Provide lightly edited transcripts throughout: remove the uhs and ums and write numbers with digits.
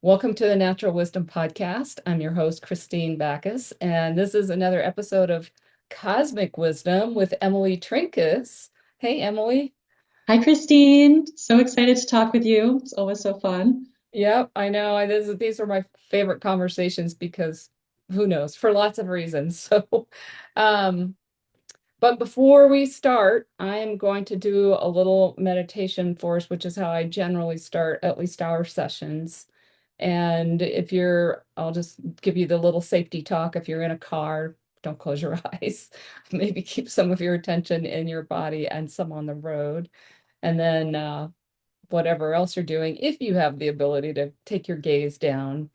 Welcome to the Natural Wisdom Podcast. I'm your host, Kristine Backus, and this is another episode of Cosmic Wisdom with Emily Trinkaus. Hey, Emily. Hi, Kristine. So excited to talk with you. It's always so fun. Yep, I know. These are my favorite conversations because who knows, for lots of reasons. Um, but before we start, I'm going to do a little meditation for us, which is how I generally start at least our sessions. And I'll just give you the little safety talk. If you're in a car, don't close your eyes. Maybe keep some of your attention in your body and some on the road. And then whatever else you're doing, if you have the ability to take your gaze down,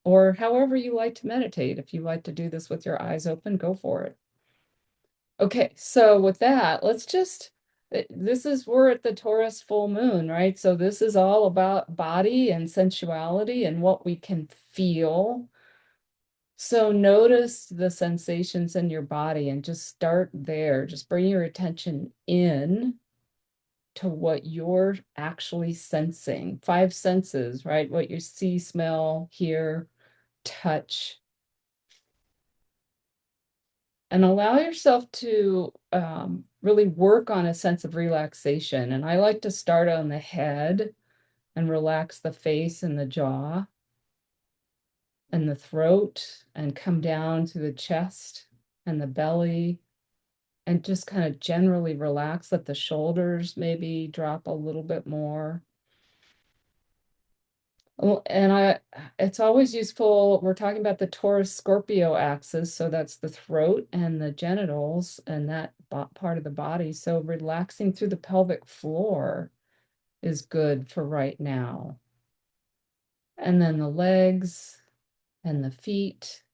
or however you like to meditate. If you like to do this with your eyes open, go for it. Okay, so with that, we're at the Taurus full moon, right? So this is all about body and sensuality and what we can feel. So notice the sensations in your body and just start there. Just bring your attention in to what you're actually sensing. Five senses, right? What you see, smell, hear, touch, and allow yourself to really work on a sense of relaxation. And I like to start on the head and relax the face and the jaw and the throat and come down to the chest and the belly and just kind of generally relax. Let the shoulders maybe drop a little bit more. Well, it's always useful. We're talking about the Taurus Scorpio axis, so that's the throat and the genitals and that part of the body. So relaxing through the pelvic floor is good for right now. And then the legs and the feet,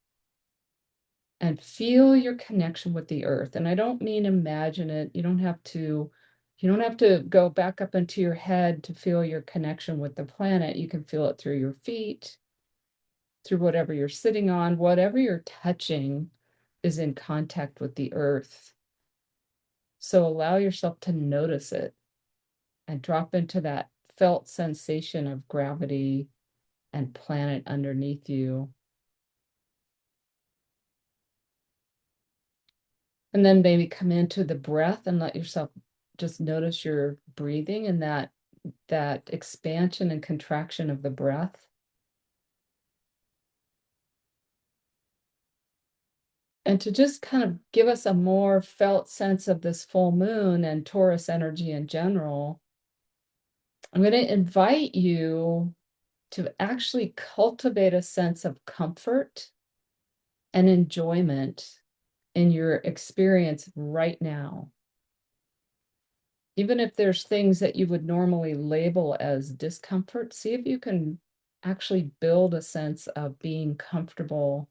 and feel your connection with the earth. And I don't mean imagine it. You don't have to go back up into your head to feel your connection with the planet. You can feel it through your feet, through whatever you're sitting on, whatever you're touching is in contact with the earth. So allow yourself to notice it and drop into that felt sensation of gravity and planet underneath you. And then maybe come into the breath and let yourself just notice your breathing and that expansion and contraction of the breath. And to just kind of give us a more felt sense of this full moon and Taurus energy in general, I'm going to invite you to actually cultivate a sense of comfort and enjoyment in your experience right now. Even if there's things that you would normally label as discomfort, see if you can actually build a sense of being comfortable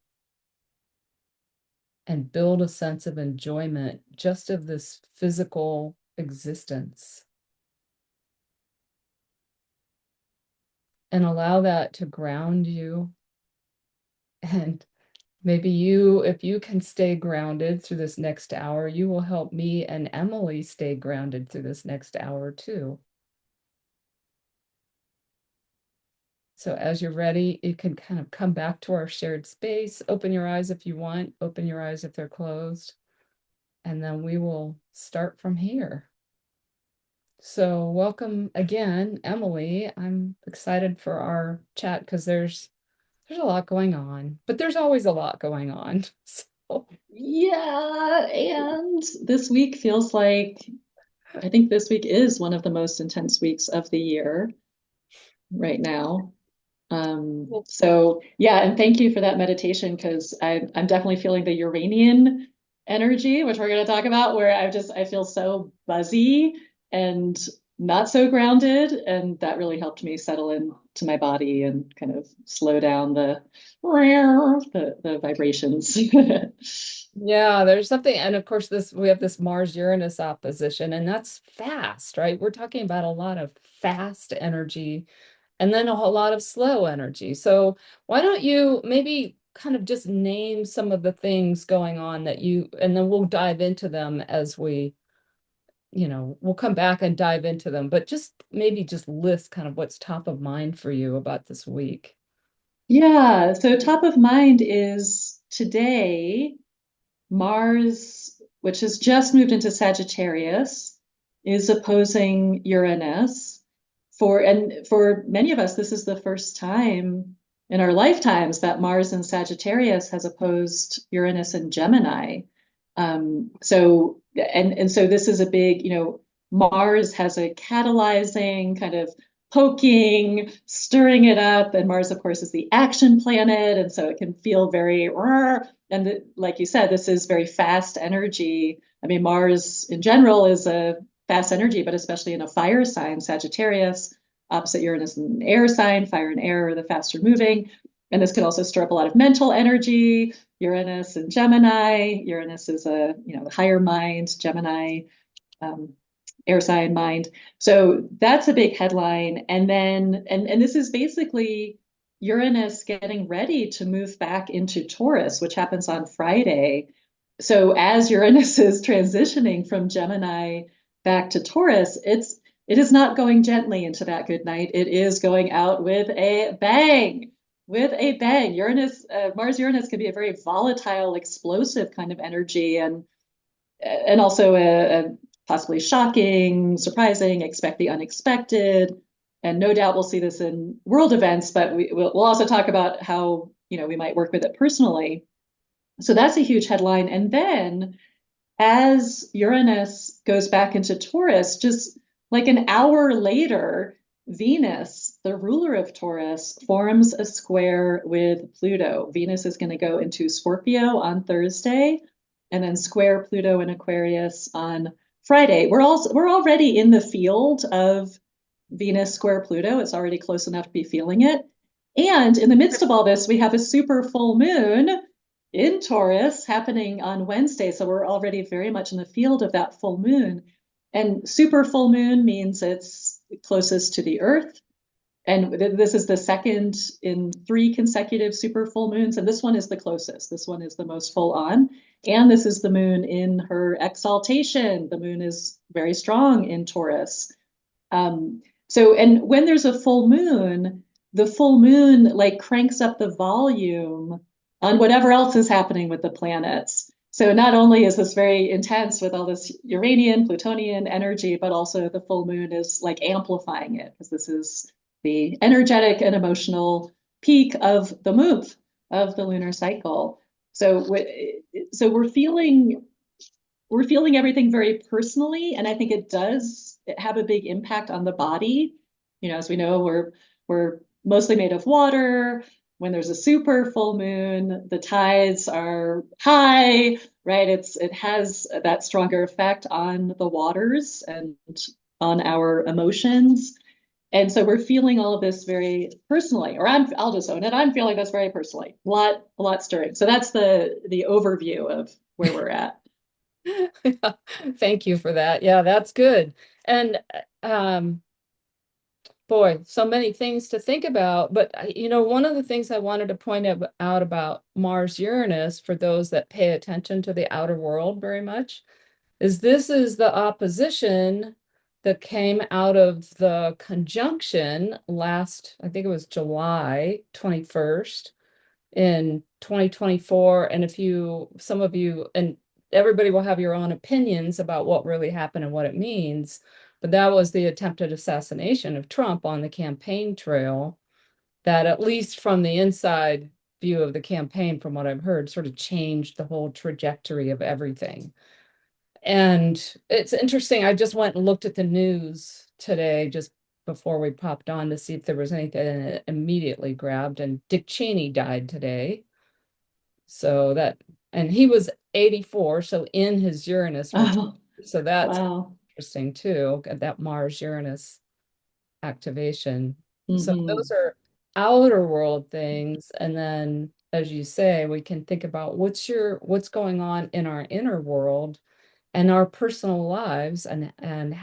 and build a sense of enjoyment just of this physical existence. And allow that to ground you. And maybe if you can stay grounded through this next hour, you will help me and Emily stay grounded through this next hour too. So as you're ready, you can kind of come back to our shared space. Open your eyes if you want, open your eyes if they're closed, and then we will start from here. So welcome again, Emily. I'm excited for our chat because there's a lot going on, but there's always a lot going on. So Yeah, and this week feels like I think this week is one of the most intense weeks of the year right now. So yeah, and thank you for that meditation because I'm definitely feeling the Uranian energy, which we're going to talk about, where I feel so buzzy and not so grounded, and that really helped me settle into my body and kind of slow down the vibrations. yeah, there's something, and of course, this we have this Mars-Uranus opposition, and that's fast, right? We're talking about a lot of fast energy and then a whole lot of slow energy. So why don't you maybe kind of just name some of the things going on and then we'll dive into them we'll come back and dive into them, but just maybe just list kind of what's top of mind for you about this week. Yeah, so top of mind is today, Mars, which has just moved into Sagittarius, is opposing Uranus. And for many of us, this is the first time in our lifetimes that Mars in Sagittarius has opposed Uranus and Gemini. So this is a big, Mars has a catalyzing kind of poking, stirring it up. And Mars, of course, is the action planet. And so it can feel very, like you said, this is very fast energy. I mean, Mars in general is a fast energy, but especially in a fire sign, Sagittarius, opposite Uranus, an air sign, fire and air are the faster moving. And this can also stir up a lot of mental energy. Uranus and Gemini. Uranus is the higher mind, Gemini, um, air sign mind. So that's a big headline. And then, and this is basically Uranus getting ready to move back into Taurus, which happens on Friday. So as Uranus is transitioning from Gemini back to Taurus, it is not going gently into that good night. It is going out with a bang. With a bang. Mars Uranus can be a very volatile, explosive kind of energy, and also a possibly shocking, surprising, expect the unexpected. And no doubt we'll see this in world events, but we'll also talk about how we might work with it personally. So that's a huge headline. And then as Uranus goes back into Taurus, just like an hour later, Venus, the ruler of Taurus, forms a square with Pluto. Venus is going to go into Scorpio on Thursday and then square Pluto in Aquarius on Friday. We're already in the field of Venus square Pluto. It's already close enough to be feeling it. And in the midst of all this, we have a super full moon in Taurus happening on Wednesday. So we're already very much in the field of that full moon. And super full moon means it's closest to the Earth. And this is the second in 3 consecutive super full moons. And this one is the closest. This one is the most full on. And this is the moon in her exaltation. The moon is very strong in Taurus. And when there's a full moon, the full moon like cranks up the volume on whatever else is happening with the planets. So not only is this very intense with all this Uranian, Plutonian energy, but also the full moon is like amplifying it because this is the energetic and emotional peak of the move of the lunar cycle. So we're feeling everything very personally, and I think it does have a big impact on the body. As we know, we're mostly made of water. When there's a super full moon, the tides are high, right? It has that stronger effect on the waters and on our emotions. And so we're feeling all of this very personally, or I'll just own it. I'm feeling this very personally. A lot stirring. So that's the overview of where we're at. Thank you for that. Yeah, that's good. And boy, so many things to think about. But one of the things I wanted to point out about Mars Uranus for those that pay attention to the outer world very much is this is the opposition that came out of the conjunction last, I think it was July 21st in 2024. And some of you, and everybody will have your own opinions about what really happened and what it means. But that was the attempted assassination of Trump on the campaign trail that, at least from the inside view of the campaign, from what I've heard, sort of changed the whole trajectory of everything. And it's interesting. I just went and looked at the news today, just before we popped on, to see if there was anything that immediately grabbed. And Dick Cheney died today. And he was 84, so in his Uranus return. Oh, So that's wow. interesting too, that Mars Uranus activation. So Mm-hmm. those are outer world things. And then, as you say, we can think about what's going on in our inner world and our personal lives. And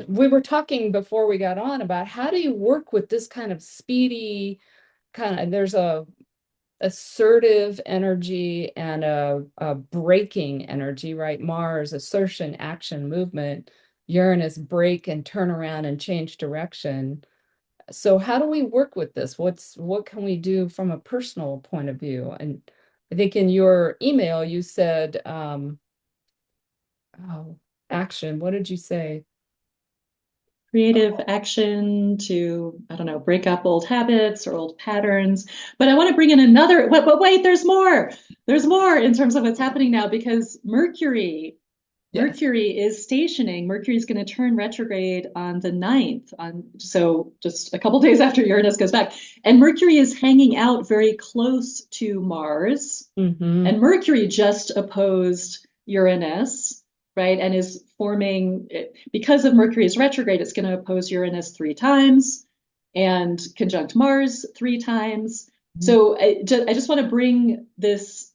we were talking before we got on about how do you work with this kind of speedy there's a assertive energy and a breaking energy, right? Mars, assertion, action, movement. Uranus, break and turn around and change direction. So how do we work with this? What can we do from a personal point of view? And I think in your email you said oh, action. What did you say? Creative action to, I don't know, break up old habits or old patterns. But I want to bring in another, wait, there's more. There's more in terms of what's happening now because Yes. Mercury is stationing. Mercury is going to turn retrograde on the 9th, so just a couple days after Uranus goes back. And Mercury is hanging out very close to Mars. Mm-hmm. And Mercury just opposed Uranus, right? And is forming, because of Mercury's retrograde, it's going to oppose Uranus 3 times and conjunct Mars 3 times. So I just want to bring this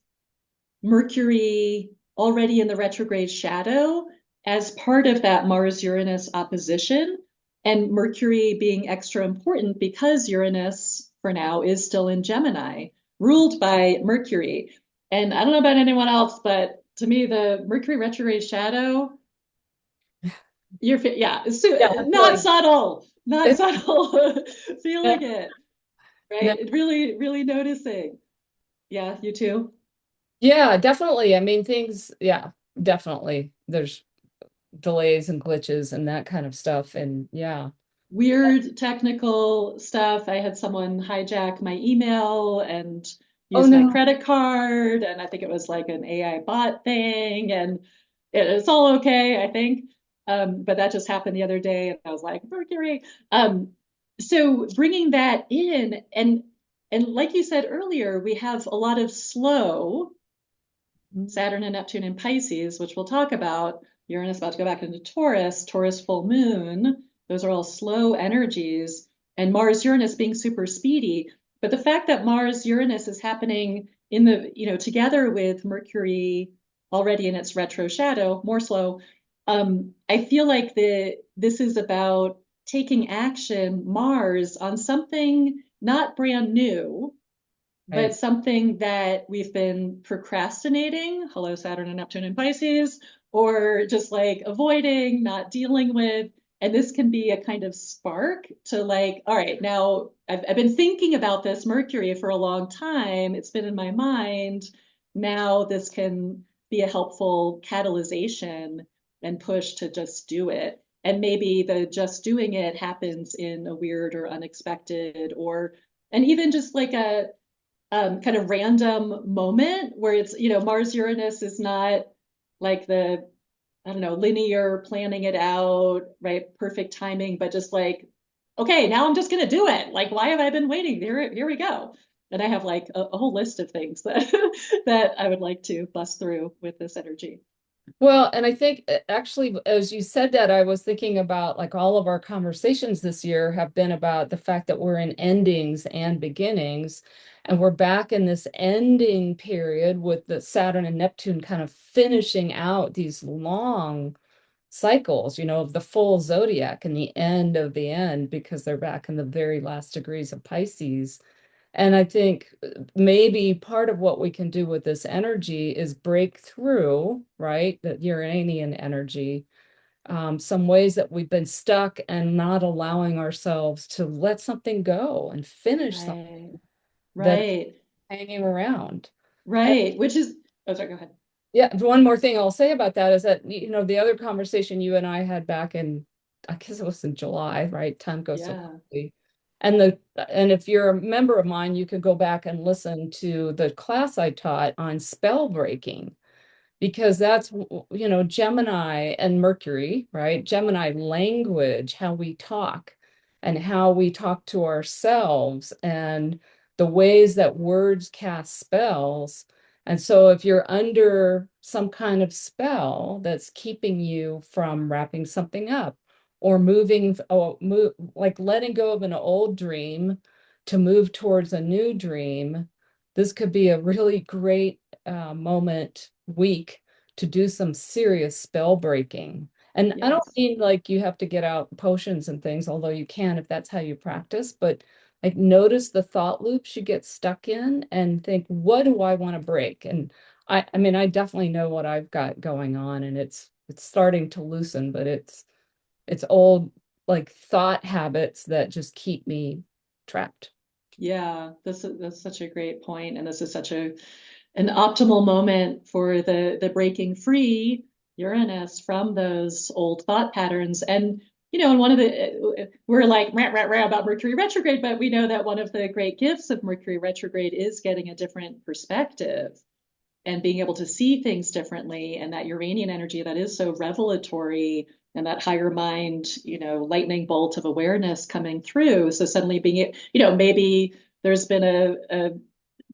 Mercury already in the retrograde shadow as part of that Mars-Uranus opposition, and Mercury being extra important because Uranus, for now, is still in Gemini, ruled by Mercury. And I don't know about anyone else, but to me, the Mercury retrograde shadow, yeah, Yeah, I feel not like subtle, not it's, subtle, yeah, feeling it, no, right? Really, really noticing. Yeah, you too. yeah, definitely. I mean, things, yeah, definitely. There's delays and glitches and that kind of stuff. And yeah. Weird technical stuff. I had someone hijack my email and Oh use my no. credit card, and I think it was like an AI bot thing, and it's all okay, I think. But that just happened the other day, and I was like, Mercury. So bringing that in, and like you said earlier, we have a lot of slow Saturn and Neptune in Pisces, which we'll talk about. Uranus about to go back into Taurus, Taurus full moon. Those are all slow energies. And Mars Uranus being super speedy. But the fact that Mars Uranus is happening in the, together with Mercury already in its retro shadow, more slow. I feel like this is about taking action, Mars, on something not brand new, but Right. something that we've been procrastinating, hello, Saturn and Neptune and Pisces, or just like avoiding, not dealing with. And this can be a kind of spark to like, all right, now I've been thinking about this Mercury for a long time. It's been in my mind. Now this can be a helpful catalyzation and push to just do it. And maybe the just doing it happens in a weird or unexpected or, and even just like a, kind of random moment where it's, Mars Uranus is not like the, I don't know, linear planning it out, right? Perfect timing, but just like, okay, now I'm just going to do it. Like, why have I been waiting? Here we go. And I have like a whole list of things that that I would like to bust through with this energy. Well, and I think actually, as you said that, I was thinking about like all of our conversations this year have been about the fact that we're in endings and beginnings, and we're back in this ending period with the Saturn and Neptune kind of finishing out these long cycles, of the full zodiac and the end of the end because they're back in the very last degrees of Pisces. And I think maybe part of what we can do with this energy is break through, right? That Uranian energy, some ways that we've been stuck and not allowing ourselves to let something go and finish something Right, that's right, hanging around. And right. Which is, oh, sorry, go ahead. yeah, one more thing I'll say about that is that, the other conversation you and I had back in, I guess it was in July, right? Time goes so Yeah. quickly. And if you're a member of mine, you could go back and listen to the class I taught on spell breaking because that's, Gemini and Mercury, right? Gemini language, how we talk and how we talk to ourselves and the ways that words cast spells. And so if you're under some kind of spell that's keeping you from wrapping something up or like letting go of an old dream to move towards a new dream, this could be a really great moment, week to do some serious spell breaking. And I don't Yes. mean like you have to get out potions and things, although you can if that's how you practice, but like notice the thought loops you get stuck in and think, what do I want to break? And I mean, I definitely know what I've got going on, and it's starting to loosen, but it's old like thought habits that just keep me trapped. Yeah, that's such a great point, and this is such an optimal moment for the breaking free Uranus from those old thought patterns. And and one of the we're like rah, rah, rah about Mercury retrograde, but we know that one of the great gifts of Mercury retrograde is getting a different perspective and being able to see things differently, and that Uranian energy that is so revelatory, and that higher mind, lightning bolt of awareness coming through. So suddenly being, maybe there's been a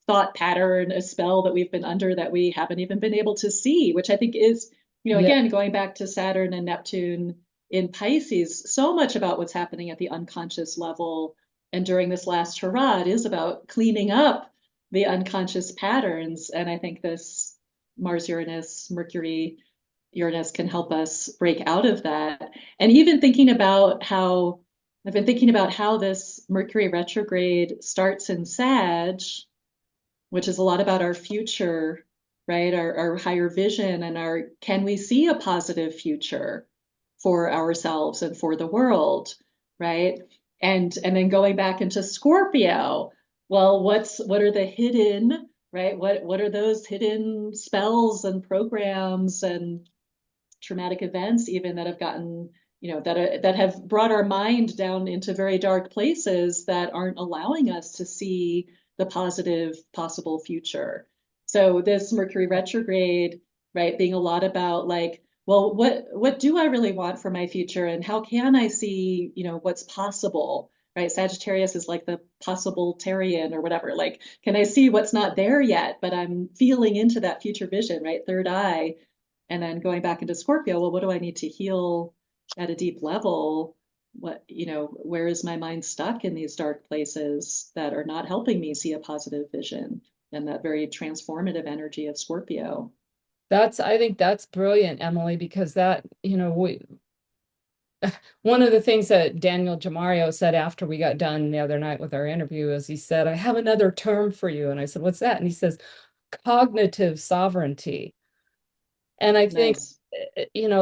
thought pattern, a spell that we've been under that we haven't even been able to see, which I think is, Yeah, again, going back to Saturn and Neptune in Pisces, so much about what's happening at the unconscious level. And during this last hurrah, it is about cleaning up the unconscious patterns. And I think this Mars, Uranus, Mercury, Uranus can help us break out of that. And even thinking about how I've been thinking about how this Mercury retrograde starts in Sag, which is a lot about our future, right? Our higher vision, and our can we see a positive future for ourselves and for the world, right? And then going back into Scorpio, well, what are the hidden, right? What are those hidden spells and programs and traumatic events even that have gotten, that have brought our mind down into very dark places that aren't allowing us to see the positive possible future. So this Mercury retrograde, right, being a lot about like, well, what do I really want for my future, and how can I see, what's possible, right? Sagittarius is like the possibilitarian or whatever. Like, can I see what's not there yet, but I'm feeling into that future vision, right? Third eye. And then going back into Scorpio, well, what do I need to heal at a deep level? Where is my mind stuck in these dark places that are not helping me see a positive vision, and that very transformative energy of Scorpio? I think that's brilliant, Emily, because that, one of the things that Daniel Jamario said after we got done the other night with our interview is he said, I have another term for you. And I said, what's that? And he says, cognitive sovereignty. And I think, Nice.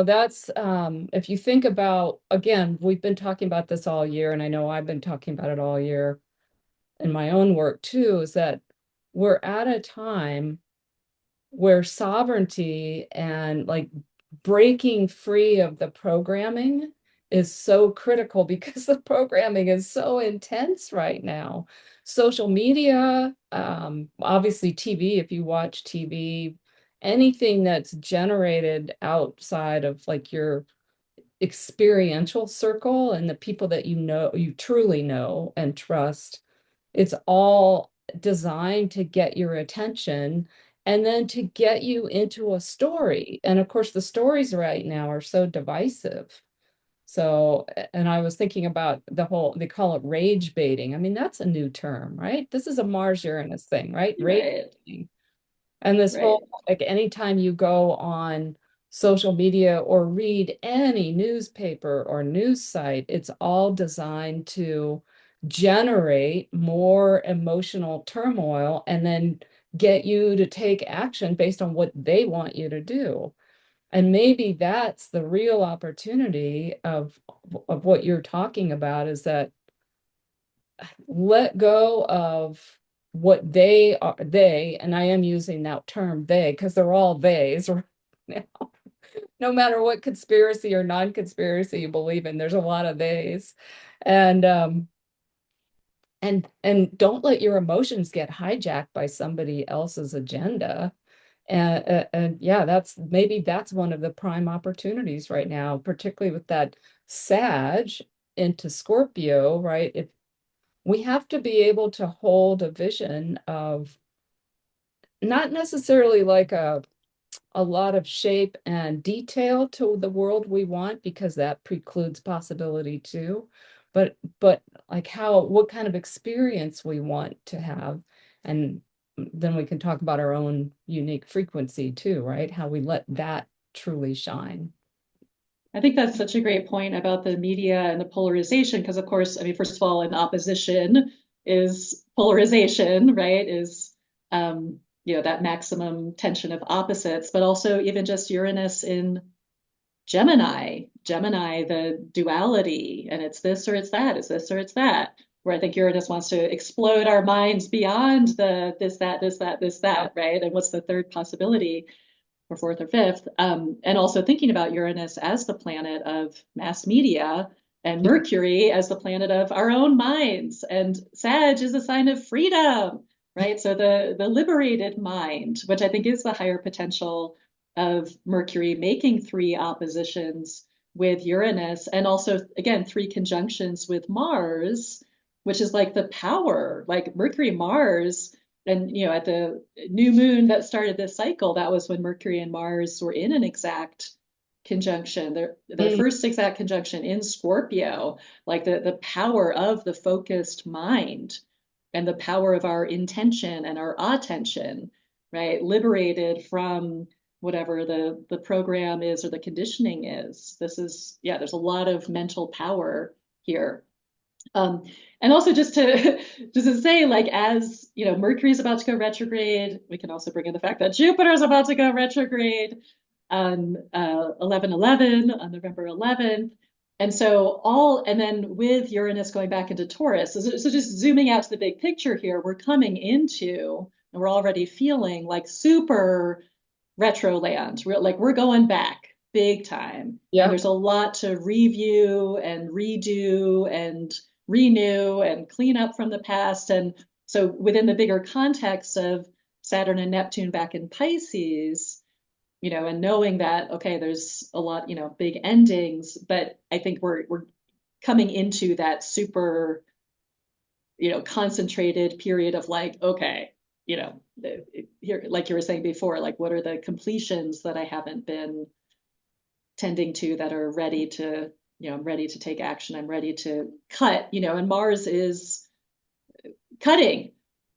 that's, if you think about, again, we've been talking about this all year, and I know I've been talking about it all year in my own work too, is that we're at a time where sovereignty and like breaking free of the programming is so critical because the programming is so intense right now. Social media, obviously TV, if you watch TV, anything that's generated outside of like your experiential circle and the people that you truly know and trust, it's all designed to get your attention and then to get you into a story. And of course, the stories right now are so divisive. So, and I was thinking about they call it rage baiting. I mean, that's a new term, right? This is a Mars Uranus thing, right? Rage Right. baiting. And this Right. whole, like anytime you go on social media or read any newspaper or news site, it's all designed to generate more emotional turmoil and then get you to take action based on what they want you to do. And maybe that's the real opportunity of what you're talking about, is that let go of what and I am using that term they because they're all theys right now. No matter what conspiracy or non-conspiracy you believe in, there's a lot of theys. And and don't let your emotions get hijacked by somebody else's agenda. And yeah, that's one of the prime opportunities right now, particularly with that Sag into Scorpio, right? If we have to be able to hold a vision of not necessarily like a lot of shape and detail to the world we want, because that precludes possibility too, but like what kind of experience we want to have. And then we can talk about our own unique frequency too, right? How we let that truly shine. I think that's such a great point about the media and the polarization, because of course, I mean, first of all, in opposition is polarization, right? Is that maximum tension of opposites, but also even just Uranus in Gemini, the duality, and it's this or it's that, it's this or it's that, where I think Uranus wants to explode our minds beyond the this, that, this, that, this, Yep. that, right? And what's the third possibility or fourth or fifth? And also thinking about Uranus as the planet of mass media and Yeah. Mercury as the planet of our own minds. And Sag is a sign of freedom, right? So the liberated mind, which I think is the higher potential of Mercury making three oppositions with Uranus, and also again three conjunctions with Mars, which is like the power, like Mercury Mars. And at the new moon that started this cycle, that was when Mercury and Mars were in an exact conjunction, their Mm, first exact conjunction in Scorpio, like the power of the focused mind and the power of our intention and our attention, right? Liberated from whatever the program is or the conditioning is. This is, yeah, there's a lot of mental power here. Um, and also just to say, like, as Mercury is about to go retrograde, we can also bring in the fact that Jupiter is about to go retrograde on 11/11 on November 11th. And then with Uranus going back into Taurus, so just zooming out to the big picture here, we're coming into, and we're already feeling like super retro land. We're going back big time. And yep. there's a lot to review and redo and renew and clean up from the past. And so within the bigger context of Saturn and Neptune back in Pisces, and knowing that, okay, there's a lot, big endings, but I think we're coming into that super, concentrated period of like, okay, here, like you were saying before, like what are the completions that I haven't been tending to that are ready to, I'm ready to take action. I'm ready to cut, and Mars is cutting,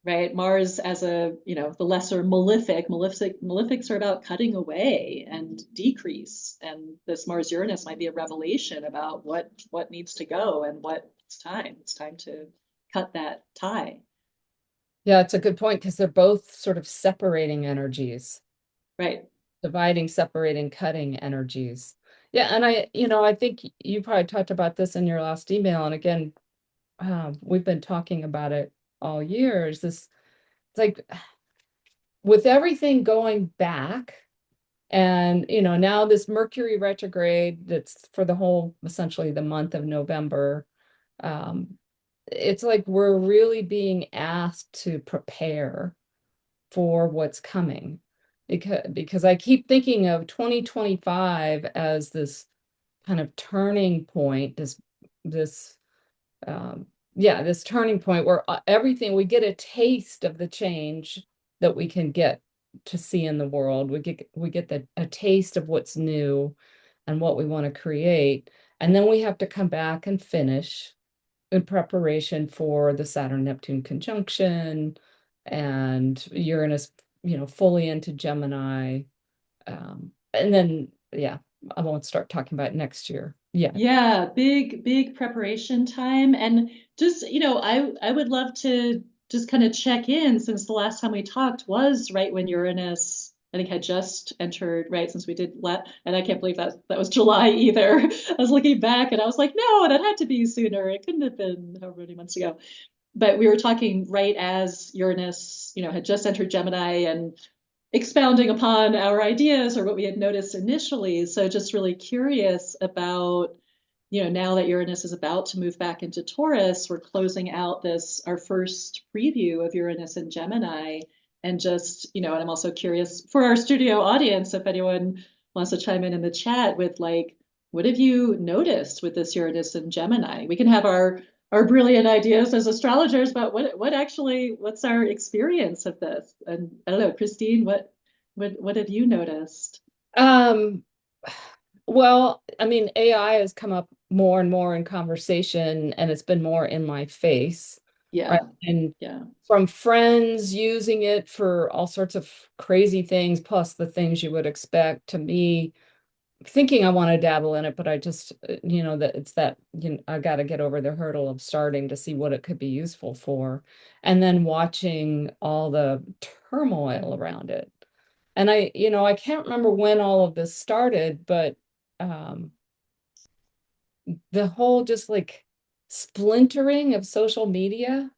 right? Mars as the lesser malefics are about cutting away and decrease. And this Mars Uranus might be a revelation about what needs to go and what it's time. It's time to cut that tie. Yeah, it's a good point because they're both sort of separating energies, Right. dividing, separating, cutting energies. Yeah, and I think you probably talked about this in your last email, and again, we've been talking about it all year. Is this, it's like with everything going back, and now this Mercury retrograde that's for the whole, essentially the month of November. Um, it's like we're really being asked to prepare for what's coming because I keep thinking of 2025 as this kind of turning point, this um yeah, this turning point where everything we get a taste of the change that we can get to see in the world. We get a taste of what's new and what we want to create, and then we have to come back and finish in preparation for the Saturn Neptune conjunction and Uranus, fully into Gemini. And then, yeah, I won't start talking about next year. Yeah. Yeah, big preparation time. And just, I would love to just kind of check in since the last time we talked was right when Uranus, I think, had just entered, right, since we did let, and I can't believe that was July either. I was looking back and I was like, no, that had to be sooner. It couldn't have been however many months ago. But we were talking right as Uranus, had just entered Gemini and expounding upon our ideas or what we had noticed initially. So just really curious about, now that Uranus is about to move back into Taurus, we're closing out our first preview of Uranus and Gemini. And just, and I'm also curious for our studio audience, if anyone wants to chime in the chat with like, what have you noticed with this Uranus and Gemini? We can have our brilliant ideas as astrologers, but what's our experience of this? And I don't know, Kristine, what have you noticed? Um, well, I mean, AI has come up more and more in conversation, and it's been more in my face, right? Yeah, And yeah, from friends using it for all sorts of crazy things, plus the things you would expect, to me, thinking I want to dabble in it, but I just, that it's that, I got to get over the hurdle of starting to see what it could be useful for. And then watching all the turmoil around it. And I can't remember when all of this started, but um, the whole just like splintering of social media.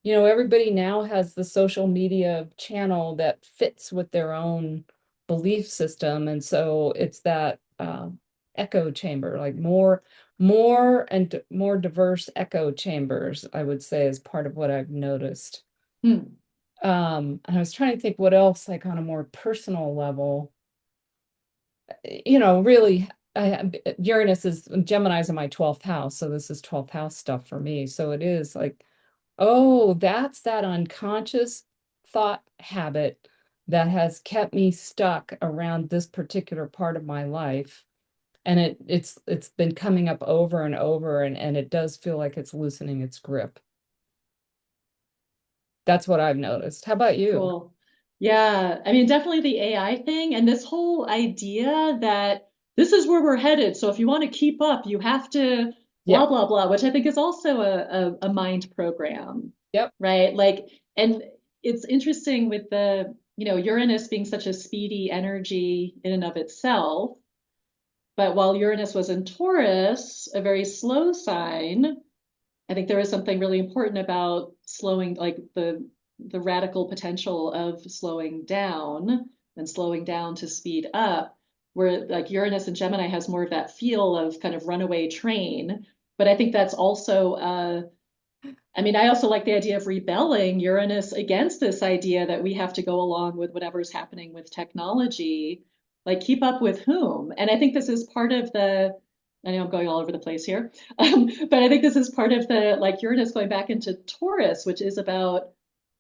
Everybody now has the social media channel that fits with their own belief system. And so it's that echo chamber, like more diverse echo chambers, I would say, is part of what I've noticed. Hmm. And I was trying to think what else, like on a more personal level, really, Uranus is Gemini's in my 12th house. So this is 12th house stuff for me. So it is like, oh, that's that unconscious thought habit that has kept me stuck around this particular part of my life. And it's been coming up over and over, and it does feel like it's loosening its grip. That's what I've noticed. How about you? Cool. Yeah, I mean, definitely the AI thing and this whole idea that this is where we're headed. So if you want to keep up, you have to blah, Yep. blah, blah, which I think is also a mind program, Yep. right? Like, and it's interesting with the, Uranus being such a speedy energy in and of itself. But while Uranus was in Taurus, a very slow sign, I think there is something really important about slowing, like the radical potential of slowing down to speed up, where like Uranus and Gemini has more of that feel of kind of runaway train. But I think that's also I mean, I also like the idea of rebelling Uranus against this idea that we have to go along with whatever's happening with technology, like keep up with whom? And I think this is part of I know I'm going all over the place here, but I think this is part of the like Uranus going back into Taurus, which is about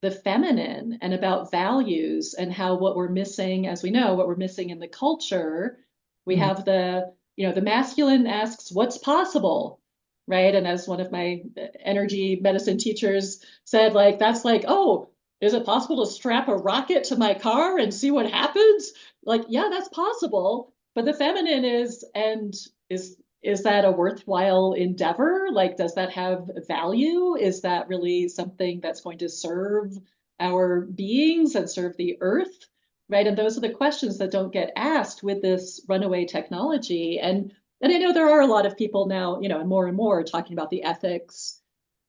the feminine and about values and how what we're missing, as we know, what we're missing in the culture. We Mhm. have the masculine asks, what's possible? Right. And as one of my energy medicine teachers said, like, that's like, oh, is it possible to strap a rocket to my car and see what happens? Like, yeah, that's possible. But the feminine is that a worthwhile endeavor? Like, does that have value? Is that really something that's going to serve our beings and serve the earth? Right. And those are the questions that don't get asked with this runaway technology. And I know there are a lot of people now, and more talking about the ethics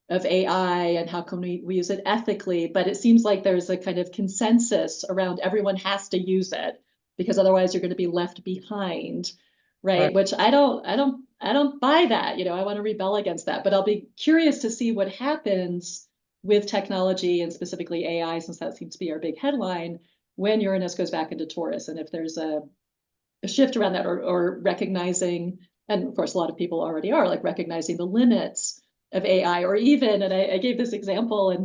of AI and how can we use it ethically. But it seems like there's a kind of consensus around everyone has to use it because otherwise you're going to be left behind, Right. right? Which I don't buy that. I want to rebel against that. But I'll be curious to see what happens with technology and specifically AI, since that seems to be our big headline, when Uranus goes back into Taurus, and if there's a shift around that or recognizing, and of course, a lot of people already are like recognizing the limits of AI, or even, and I gave this example or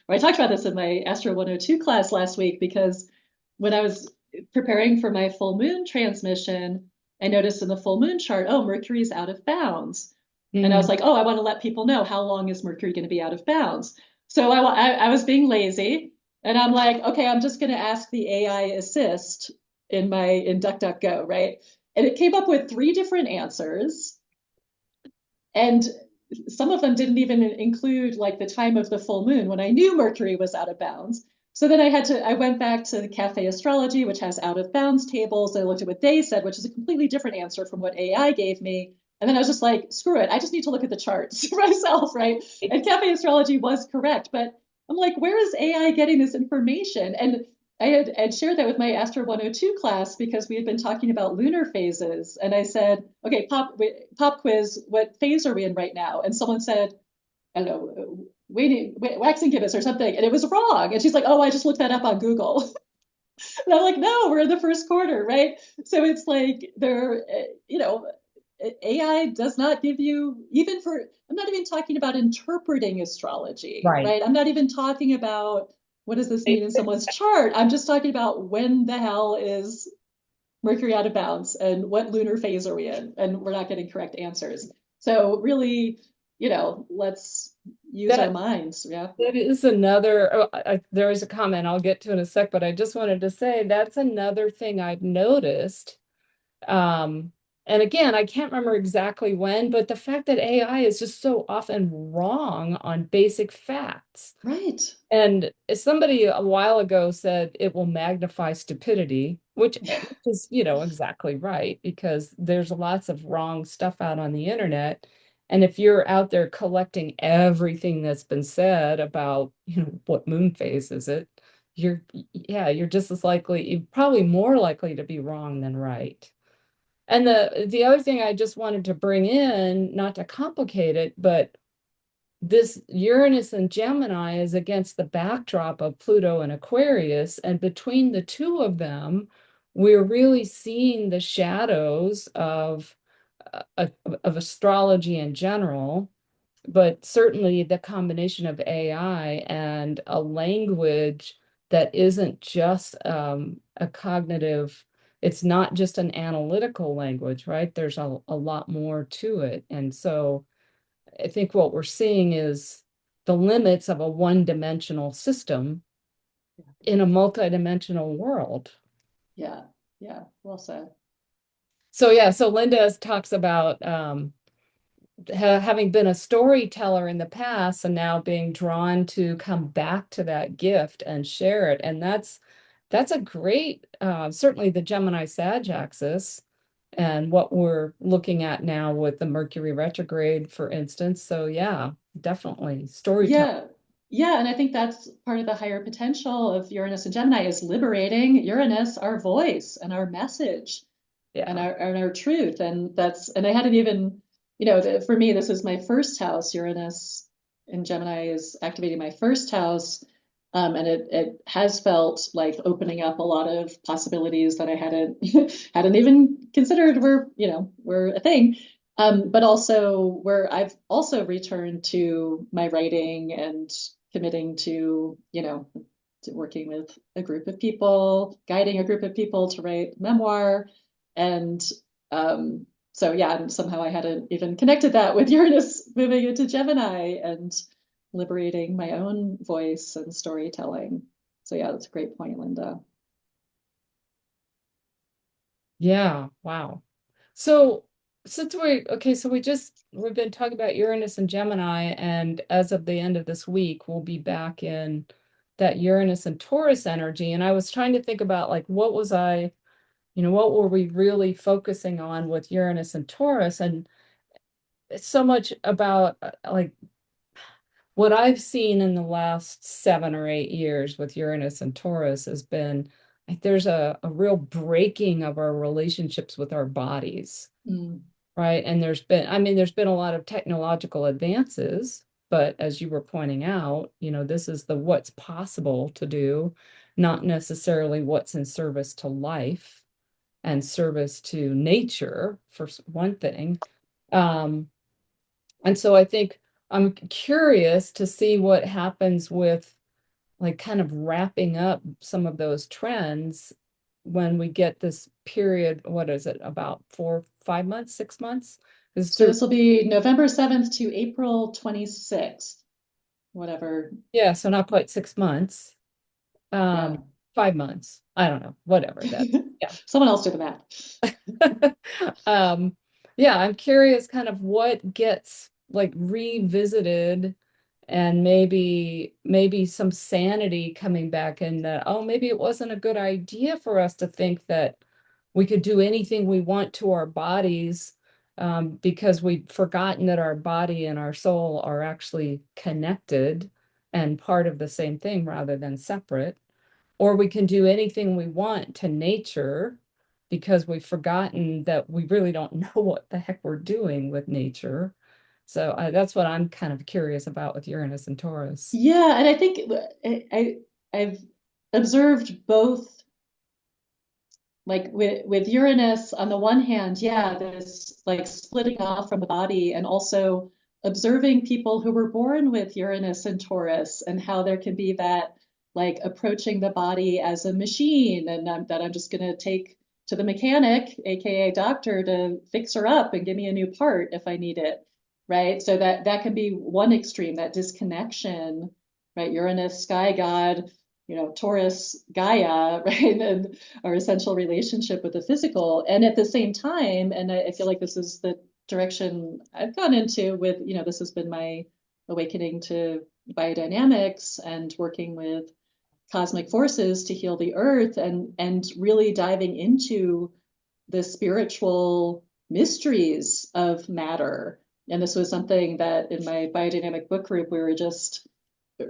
I talked about this in my Astro 102 class last week, because when I was preparing for my full moon transmission, I noticed in the full moon chart, oh, Mercury's out of bounds. And I was Mm. like, oh, I want to let people know how long is Mercury going to be out of bounds. So I was being lazy and I'm like, okay, I'm just going to ask the AI assist in DuckDuckGo, right? And it came up with three different answers. And some of them didn't even include like the time of the full moon when I knew Mercury was out of bounds. So then I went back to the Cafe Astrology, which has out of bounds tables. And I looked at what they said, which is a completely different answer from what AI gave me. And then I was just like, screw it. I just need to look at the charts myself, right? And Cafe Astrology was correct. But I'm like, where is AI getting this information? And I had shared that with my Astro 102 class because we had been talking about lunar phases. And I said, okay, pop quiz, what phase are we in right now? And someone said, I don't know, waxing gibbous or something. And it was wrong. And she's like, oh, I just looked that up on Google. And I'm like, no, we're in the first quarter, right? So it's like AI does not give you, I'm not even talking about interpreting astrology, Right. right? I'm not even talking about what does this mean in someone's chart. I'm just talking about when the hell is Mercury out of bounds and what lunar phase are we in? And we're not getting correct answers. So really, let's use our That minds. Yeah. that is another, there is a comment I'll get to in a sec, but I just wanted to say that's another thing I've noticed. Um, and again, I can't remember exactly when, but the fact that AI is just so often wrong on basic facts. Right. And somebody a while ago said it will magnify stupidity, which is, exactly right, because there's lots of wrong stuff out on the internet. And if you're out there collecting everything that's been said about, what moon phase is it, you're just as likely, you're probably more likely to be wrong than right. And the other thing I just wanted to bring in, not to complicate it, but this Uranus and Gemini is against the backdrop of Pluto and Aquarius. And between the two of them, we're really seeing the shadows of astrology in general, but certainly the combination of AI and a language that isn't just a cognitive, it's not just an analytical language, right? There's a lot more to it. And so I think what we're seeing is the limits of a one-dimensional system in a multidimensional world. Yeah. Yeah. Well said. So yeah, so Linda talks about having been a storyteller in the past and now being drawn to come back to that gift and share it. And that's a great, certainly the Gemini Sag axis and what we're looking at now with the Mercury retrograde, for instance. So yeah, definitely storytelling. Yeah. Yeah. And I think that's part of the higher potential of Uranus and Gemini is liberating Uranus, our voice and our message and Yeah. our truth. And I hadn't even, for me, this is my first house. Uranus in Gemini is activating my first house. And it has felt like opening up a lot of possibilities that I hadn't hadn't even considered were a thing. But also where I've also returned to my writing and committing to working with a group of people, guiding a group of people to write memoir. And so, yeah, and somehow I hadn't even connected that with Uranus moving into Gemini and liberating my own voice and storytelling. So, yeah, that's a great point, Linda. Yeah. Wow. So since okay, so we've been talking about Uranus and Gemini, and as of the end of this week, we'll be back in that Uranus and Taurus energy. And I was trying to think about like what were we really focusing on with Uranus and Taurus? And it's so much about like what I've seen in the last 7 or 8 years with Uranus and Taurus has been like there's a real breaking of our relationships with our bodies, Mm, right? And there's been a lot of technological advances, but as you were pointing out, this is the what's possible to do, not necessarily what's in service to life and service to nature, for one thing. Um, and so I think I'm curious to see what happens with like kind of wrapping up some of those trends when we get this period, what is it, about 4, 5 months, 6 months? Is so through, this will be November 7th to April 26th, whatever. yeah, so not quite 6 months, Yeah. 5 months. I don't know, whatever that, yeah. Someone else do the math. Um, yeah, I'm curious kind of what gets like revisited and maybe some sanity coming back in that, oh, maybe it wasn't a good idea for us to think that we could do anything we want to our bodies, because we've forgotten that our body and our soul are actually connected and part of the same thing rather than separate. Or we can do anything we want to nature because we've forgotten that we really don't know what the heck we're doing with nature. So that's what I'm kind of curious about with Uranus and Taurus. Yeah, and I think I've observed both, like with Uranus on the one hand, yeah, this like splitting off from the body, and also observing people who were born with Uranus and Taurus and how there can be that like approaching the body as a machine, and that I'm just gonna take to the mechanic, aka doctor, to fix her up and give me a new part if I need it, right? So that can be one extreme, that disconnection, right? Uranus, sky god, Taurus, Gaia, right? And our essential relationship with the physical. And at the same time, and I feel like this is the direction I've gone into with, this has been my awakening to biodynamics and working with cosmic forces to heal the earth and really diving into the spiritual mysteries of matter. And this was something that in my biodynamic book group, we're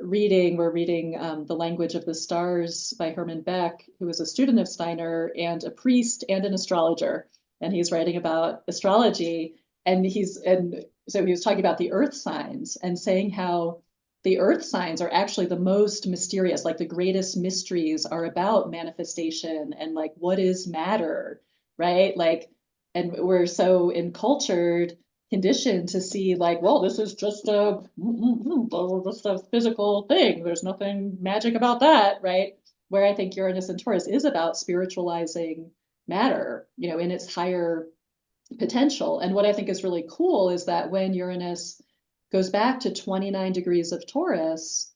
reading The Language of the Stars by Herman Beck, who was a student of Steiner and a priest and an astrologer. And he's writing about astrology. And so he was talking about the earth signs and saying how the earth signs are actually the most mysterious, like the greatest mysteries are about manifestation and like what is matter, right? Like, and we're so encultured, conditioned to see like, well, this is just a physical thing. There's nothing magic about that, right? Where I think Uranus and Taurus is about spiritualizing matter, in its higher potential. And what I think is really cool is that when Uranus goes back to 29 degrees of Taurus,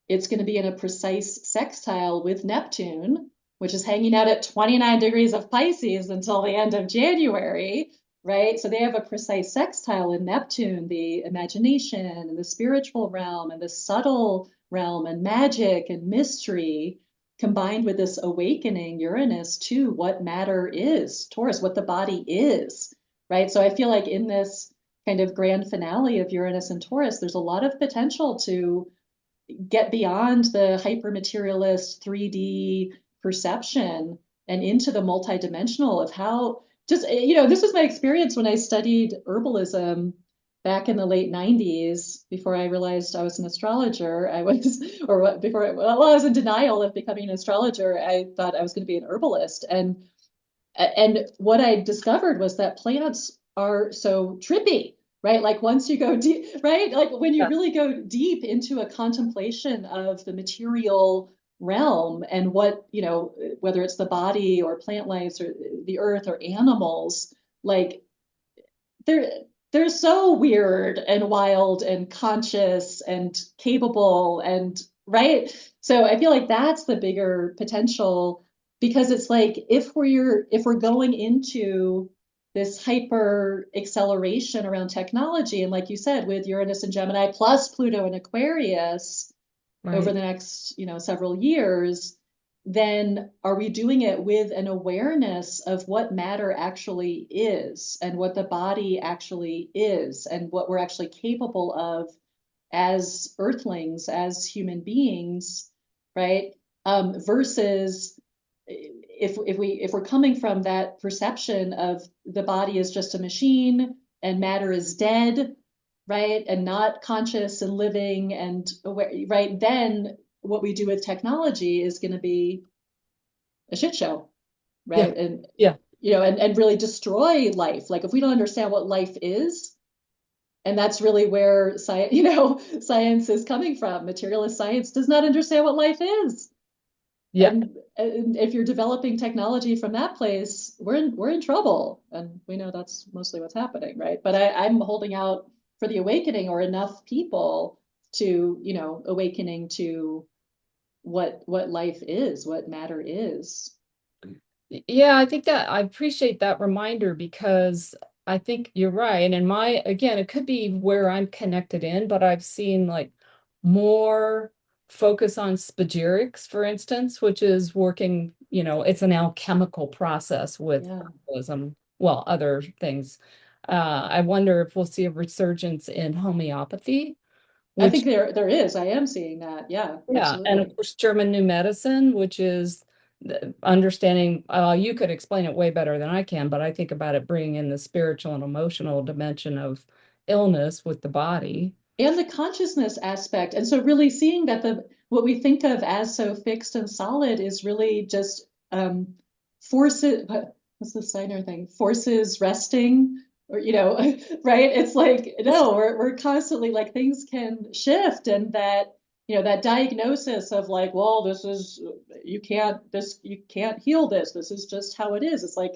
it's going to be in a precise sextile with Neptune, which is hanging out at 29 degrees of Pisces until the end of January, right? So they have a precise sextile in Neptune, the imagination and the spiritual realm and the subtle realm and magic and mystery, combined with this awakening Uranus to what matter is, Taurus, what the body is, right? So I feel like in this kind of grand finale of Uranus and Taurus, there's a lot of potential to get beyond the hyper-materialist 3D perception and into the multidimensional of how just, this was my experience when I studied herbalism back in the late 90s before I realized I was an astrologer. I was, or what, before, well, I was in denial of becoming an astrologer. I thought I was going to be an herbalist. And what I discovered was that plants are so trippy, right? Like once you go deep, right? Like when you Yeah. really go deep into a contemplation of the material realm and what, whether it's the body or plant life or the earth or animals, like they're they're so weird and wild and conscious and capable and right. So I feel like that's the bigger potential because it's like if we're going into this hyper acceleration around technology and like you said with Uranus and Gemini plus Pluto and Aquarius over Right. the next, several years, then are we doing it with an awareness of what matter actually is and what the body actually is and what we're actually capable of as earthlings, as human beings, right? Versus if we're coming from that perception of the body is just a machine and matter is dead, right, and not conscious and living and aware, right, then what we do with technology is going to be a shit show, Yeah. right? And Yeah. and really destroy life. Like if we don't understand what life is, and that's really where science, science is coming from. Materialist science does not understand what life is. Yeah. And if you're developing technology from that place, we're in trouble. And we know that's mostly what's happening, right? But I'm holding out for the awakening or enough people to, awakening to what life is, what matter is. Yeah, I think that I appreciate that reminder because I think you're right. And again, it could be where I'm connected in, but I've seen like more focus on spagyrics, for instance, which is working, it's an alchemical process with Yeah. herbalism, well, other things. I wonder if we'll see a resurgence in homeopathy, I think which there is. I am seeing that. Yeah, yeah, and of absolutely. course, German New Medicine, which is understanding, you could explain it way better than I can, but I think about it bringing in the spiritual and emotional dimension of illness with the body. And the consciousness aspect. And so really seeing that the what we think of as so fixed and solid is really just forces, what's the Steiner thing? Forces resting or right? It's like This- no, we're constantly like things can shift and that that diagnosis of like, well, you can't heal this. This is just how it is. It's like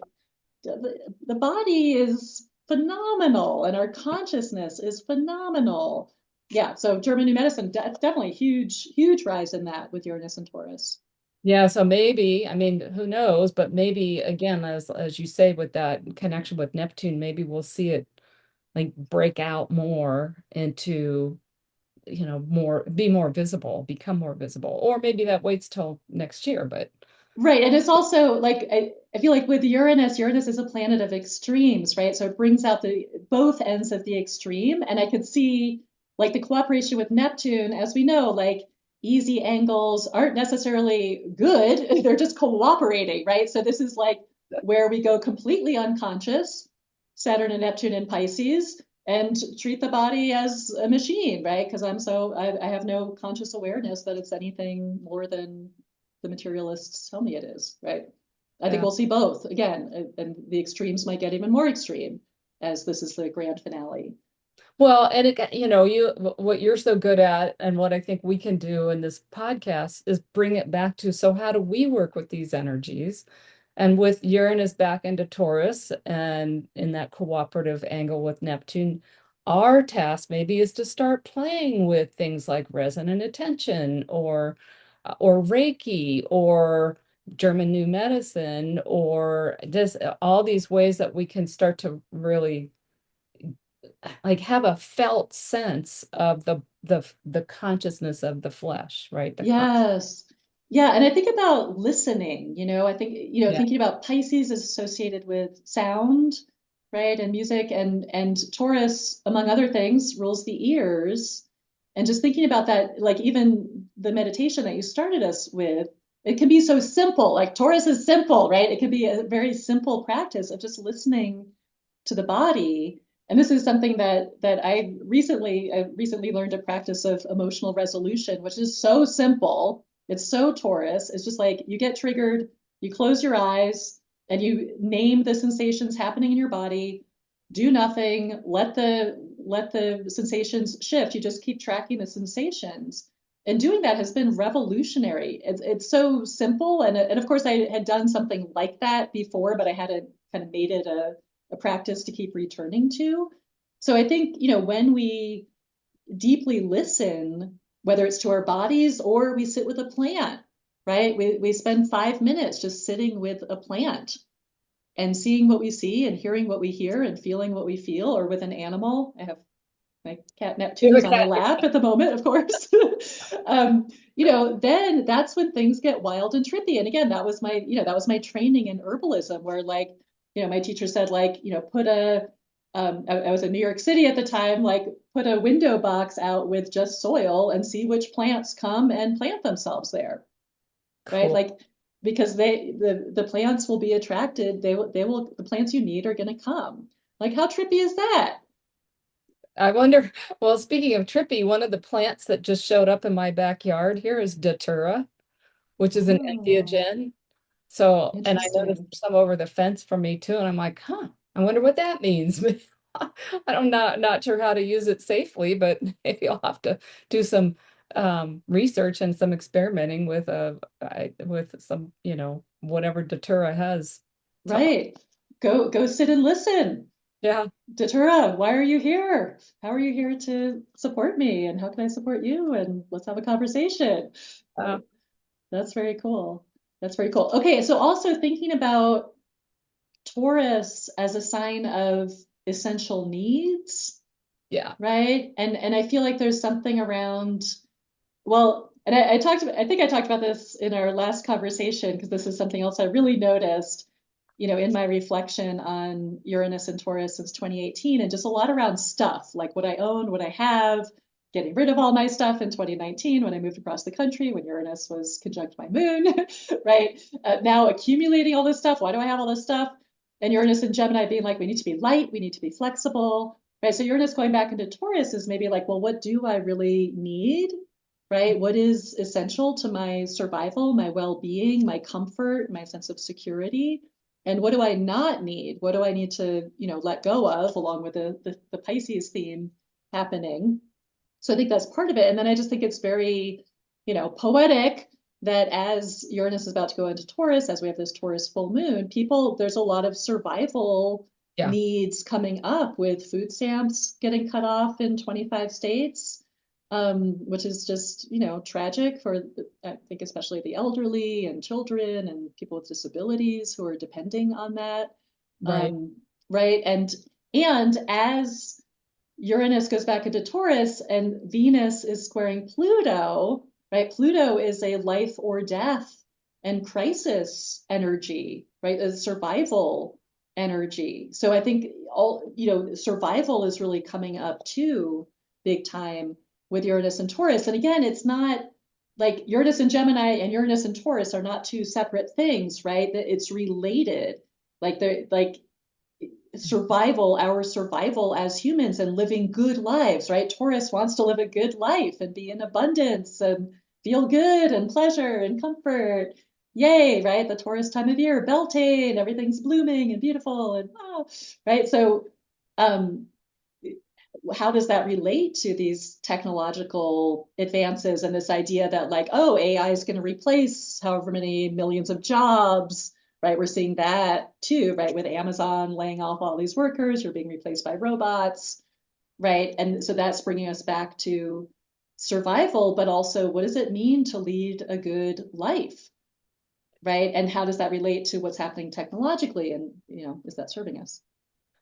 the body is phenomenal and our consciousness is phenomenal. Yeah, so German New Medicine, definitely huge rise in that with Uranus and Taurus. Yeah, so maybe, I mean, who knows, but maybe again, as you say, with that connection with Neptune, maybe we'll see it like break out more into, more be more visible, become more visible. Or maybe that waits till next year, but Right. And it's also like I feel like with Uranus, Uranus is a planet of extremes, right? So it brings out the both ends of the extreme. And I could see like the cooperation with Neptune, as we know, like easy angles aren't necessarily good. They're just cooperating, right? So this is like where we go completely unconscious, Saturn and Neptune in Pisces, and treat the body as a machine, right? Because I have no conscious awareness that it's anything more than the materialists tell me it is, right? I think yeah. we'll see both again, and the extremes might get even more extreme as this is the grand finale. Well, and what you're so good at, and what I think we can do in this podcast is bring it back to, so how do we work with these energies? And with Uranus back into Taurus and in that cooperative angle with Neptune, our task maybe is to start playing with things like resonant attention or Reiki or German New Medicine or just all these ways that we can start to really like have a felt sense of the consciousness of the flesh, right? Yes. Yeah, and I think about listening, I think, Yeah. thinking about Pisces is associated with sound, right? And music and Taurus, among other things, rules the ears. And just thinking about that, like even the meditation that you started us with, it can be so simple. Like Taurus is simple, right? It can be a very simple practice of just listening to the body. And this is something that I recently learned a practice of emotional resolution, which is so simple. It's so Taurus. It's just like you get triggered, you close your eyes, and you name the sensations happening in your body. Do nothing. Let the sensations shift. You just keep tracking the sensations. And doing that has been revolutionary. It's so simple. And of course, I had done something like that before, but I hadn't kind of made it a practice to keep returning to. So I think, when we deeply listen, whether it's to our bodies or we sit with a plant, right? We spend 5 minutes just sitting with a plant and seeing what we see and hearing what we hear and feeling what we feel, or with an animal. I have my cat Neptune is on my lap at the moment, of course. Then that's when things get wild and trippy. And again, that was my training in herbalism, where like, my teacher said, like, put I was in New York City at the time, like put a window box out with just soil and see which plants come and plant themselves there, right? Cool. Like, because the plants will be attracted, the plants you need are going to come. Like, how trippy is that? I wonder, well, speaking of trippy, one of the plants that just showed up in my backyard here is Datura, which is an Oh, entheogen. So, and I noticed interesting. some over the fence from me too, and I'm like, huh, I wonder what that means. I'm not sure how to use it safely, but maybe I'll have to do some research and some experimenting with some, whatever Datura has to offer. Right. Go sit and listen. Yeah. Datura, why are you here? How are you here to support me? And how can I support you? And let's have a conversation. Uh, Right. That's very cool. That's very cool. Okay, so also thinking about Taurus as a sign of essential needs, yeah. right? And I feel like there's something around, well, and I think I talked about this in our last conversation, because this is something else I really noticed, in my reflection on Uranus and Taurus since 2018, and just a lot around stuff, like what I own, what I have, getting rid of all my stuff in 2019 when I moved across the country, when Uranus was conjunct my moon, right? Now accumulating all this stuff. Why do I have all this stuff? And Uranus and Gemini being like, we need to be light, we need to be flexible, right? So Uranus going back into Taurus is maybe like, well, what do I really need? Right? What is essential to my survival, my well being, my comfort, my sense of security? And what do I not need? What do I need to, let go of, along with the Pisces theme happening? So I think that's part of it. And then I just think it's very, poetic that as Uranus is about to go into Taurus, as we have this Taurus full moon, there's a lot of survival Yeah. needs coming up with food stamps getting cut off in 25 states, which is just, tragic for, I think, especially the elderly and children and people with disabilities who are depending on that. Right. Um, right. And as Uranus goes back into Taurus and Venus is squaring Pluto, right? Pluto is a life or death and crisis energy, right? A survival energy. So I think survival is really coming up too, big time with Uranus and Taurus. And again, it's not like Uranus and Gemini and Uranus and Taurus are not two separate things, right? That it's related. Like they're like our survival as humans and living good lives, right? Taurus wants to live a good life and be in abundance and feel good and pleasure and comfort. Yay, right? The Taurus time of year, Beltane, everything's blooming and beautiful and right? So um how does that relate to these technological advances and this idea that like, oh, AI is going to replace however many millions of jobs, right? We're seeing that too, right? With Amazon laying off all these workers, you're being replaced by robots, right? And so that's bringing us back to survival, but also what does it mean to lead a good life, right? And how does that relate to what's happening technologically? And, is that serving us?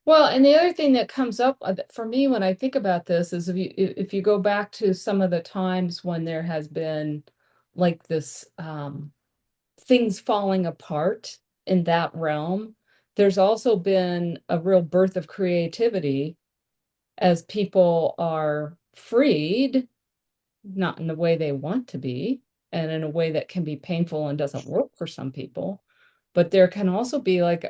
Well, and the other thing that comes up for me when I think about this is if you go back to some of the times when there has been like this things falling apart in that realm, there's also been a real birth of creativity as people are freed, not in the way they want to be, and in a way that can be painful and doesn't work for some people. But there can also be like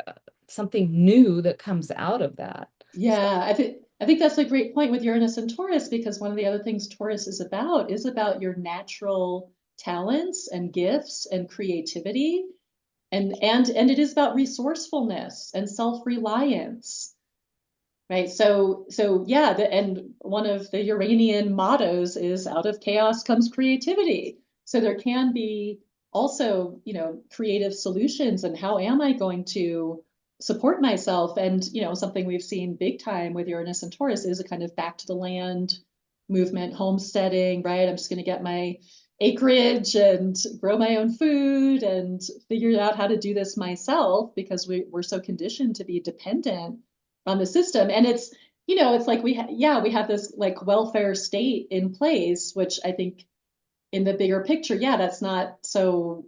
something new that comes out of that. So, Yeah, I think that's a great point with Uranus and Taurus because one of the other things Taurus is about your natural talents and gifts and creativity and it is about resourcefulness and self-reliance. Right. So yeah, and one of the Uranian mottos is out of chaos comes creativity. So there can be also, creative solutions and how am I going to support myself? And, something we've seen big time with Uranus and Taurus is a kind of back to the land movement, homesteading, right? I'm just going to get my acreage and grow my own food and figure out how to do this myself because we're so conditioned to be dependent on the system. And it's like we have this like welfare state in place, which I think in the bigger picture, yeah, that's not so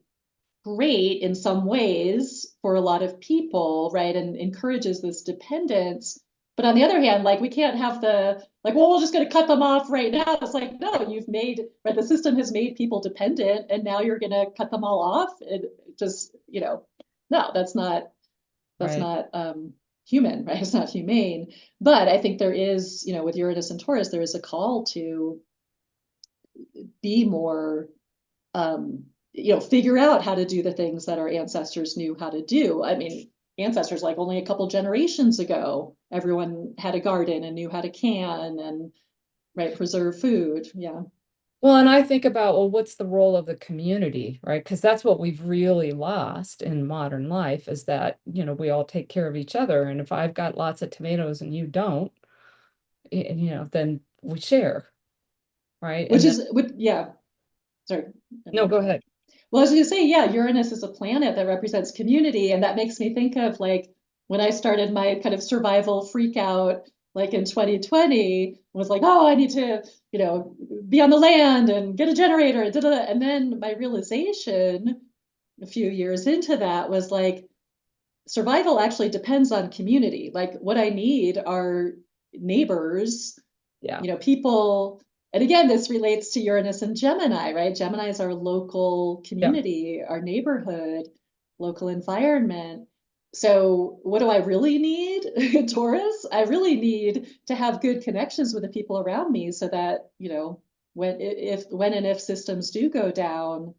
great in some ways for a lot of people, right? And encourages this dependence. But on the other hand, like we can't have the like, well, we're just going to cut them off right now. It's like, no, right, the system has made people dependent, and now you're going to cut them all off. It just, no, that's right. not human, right? It's not humane. But I think there is, with Uranus and Taurus, there is a call to be more, figure out how to do the things that our ancestors knew how to do. I mean, ancestors like only a couple generations ago, everyone had a garden and knew how to can and right preserve food. Yeah. Well, and I think about, well, what's the role of the community, right? Because that's what we've really lost in modern life is that, we all take care of each other. And if I've got lots of tomatoes and you don't, then we share, right? Which And then, is, yeah, sorry. no, go ahead. Well, I was going to say, yeah, Uranus is a planet that represents community. And that makes me think of like when I started my kind of survival freak out, like in 2020, was like, oh, I need to, be on the land and get a generator. Da, da, da. And then my realization a few years into that was like, survival actually depends on community. Like, what I need are neighbors, Yeah. people. And again, this relates to Uranus and Gemini, right? Gemini is our local Yeah. community, our neighborhood, local environment. So, what do I really need, Taurus? I really need to have good connections with the people around me so that, when and if systems do go down,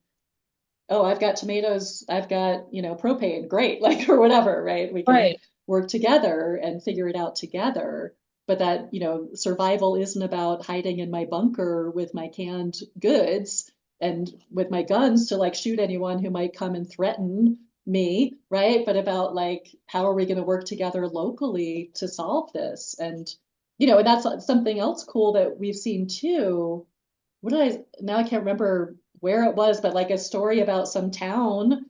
oh, I've got tomatoes, I've got, propane, great, like, or whatever, right? We can Right. work together and figure it out together. But that, survival isn't about hiding in my bunker with my canned goods and with my guns to like shoot anyone who might come and threaten me, right? But about like, how are we going to work together locally to solve this? And that's something else cool that we've seen too what did now I can't remember where it was, but like a story about some town,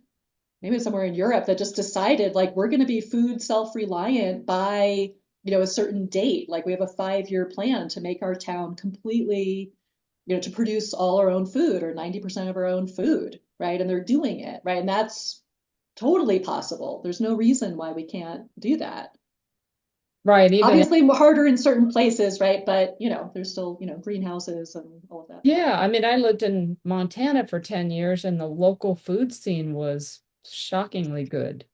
maybe somewhere in Europe, that just decided like we're going to be food self-reliant by, a certain date. Like we have a 5-year plan to make our town completely, to produce all our own food or 90% of our own food, right? And they're doing it, right? And that's totally possible. There's no reason why we can't do that. Right. Even Obviously harder in certain places, right? But, there's still, greenhouses and all of that. yeah, I mean, I lived in Montana for 10 years and the local food scene was shockingly good.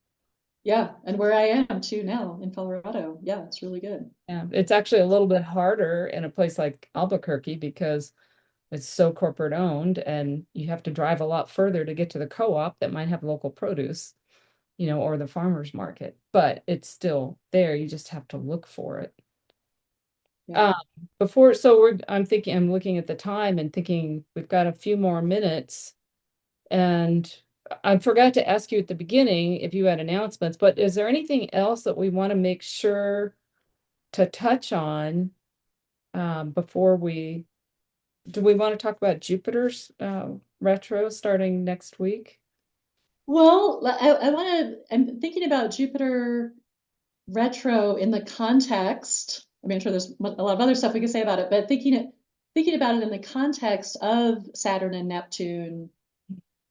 Yeah. And where I am too now in Colorado. Yeah, it's really good. Yeah, it's actually a little bit harder in a place like Albuquerque because it's so corporate owned and you have to drive a lot further to get to the co-op that might have local produce, or the farmer's market. But it's still there. You just have to look for it. Yeah. Um, I'm looking at the time and thinking we've got a few more minutes. And I forgot to ask you at the beginning if you had announcements, but is there anything else that we want to make sure to touch on before do we want to talk about Jupiter's retro starting next week? Well, I'm thinking about Jupiter retro in the context. I mean, I'm sure there's a lot of other stuff we could say about it, but thinking about it in the context of Saturn and Neptune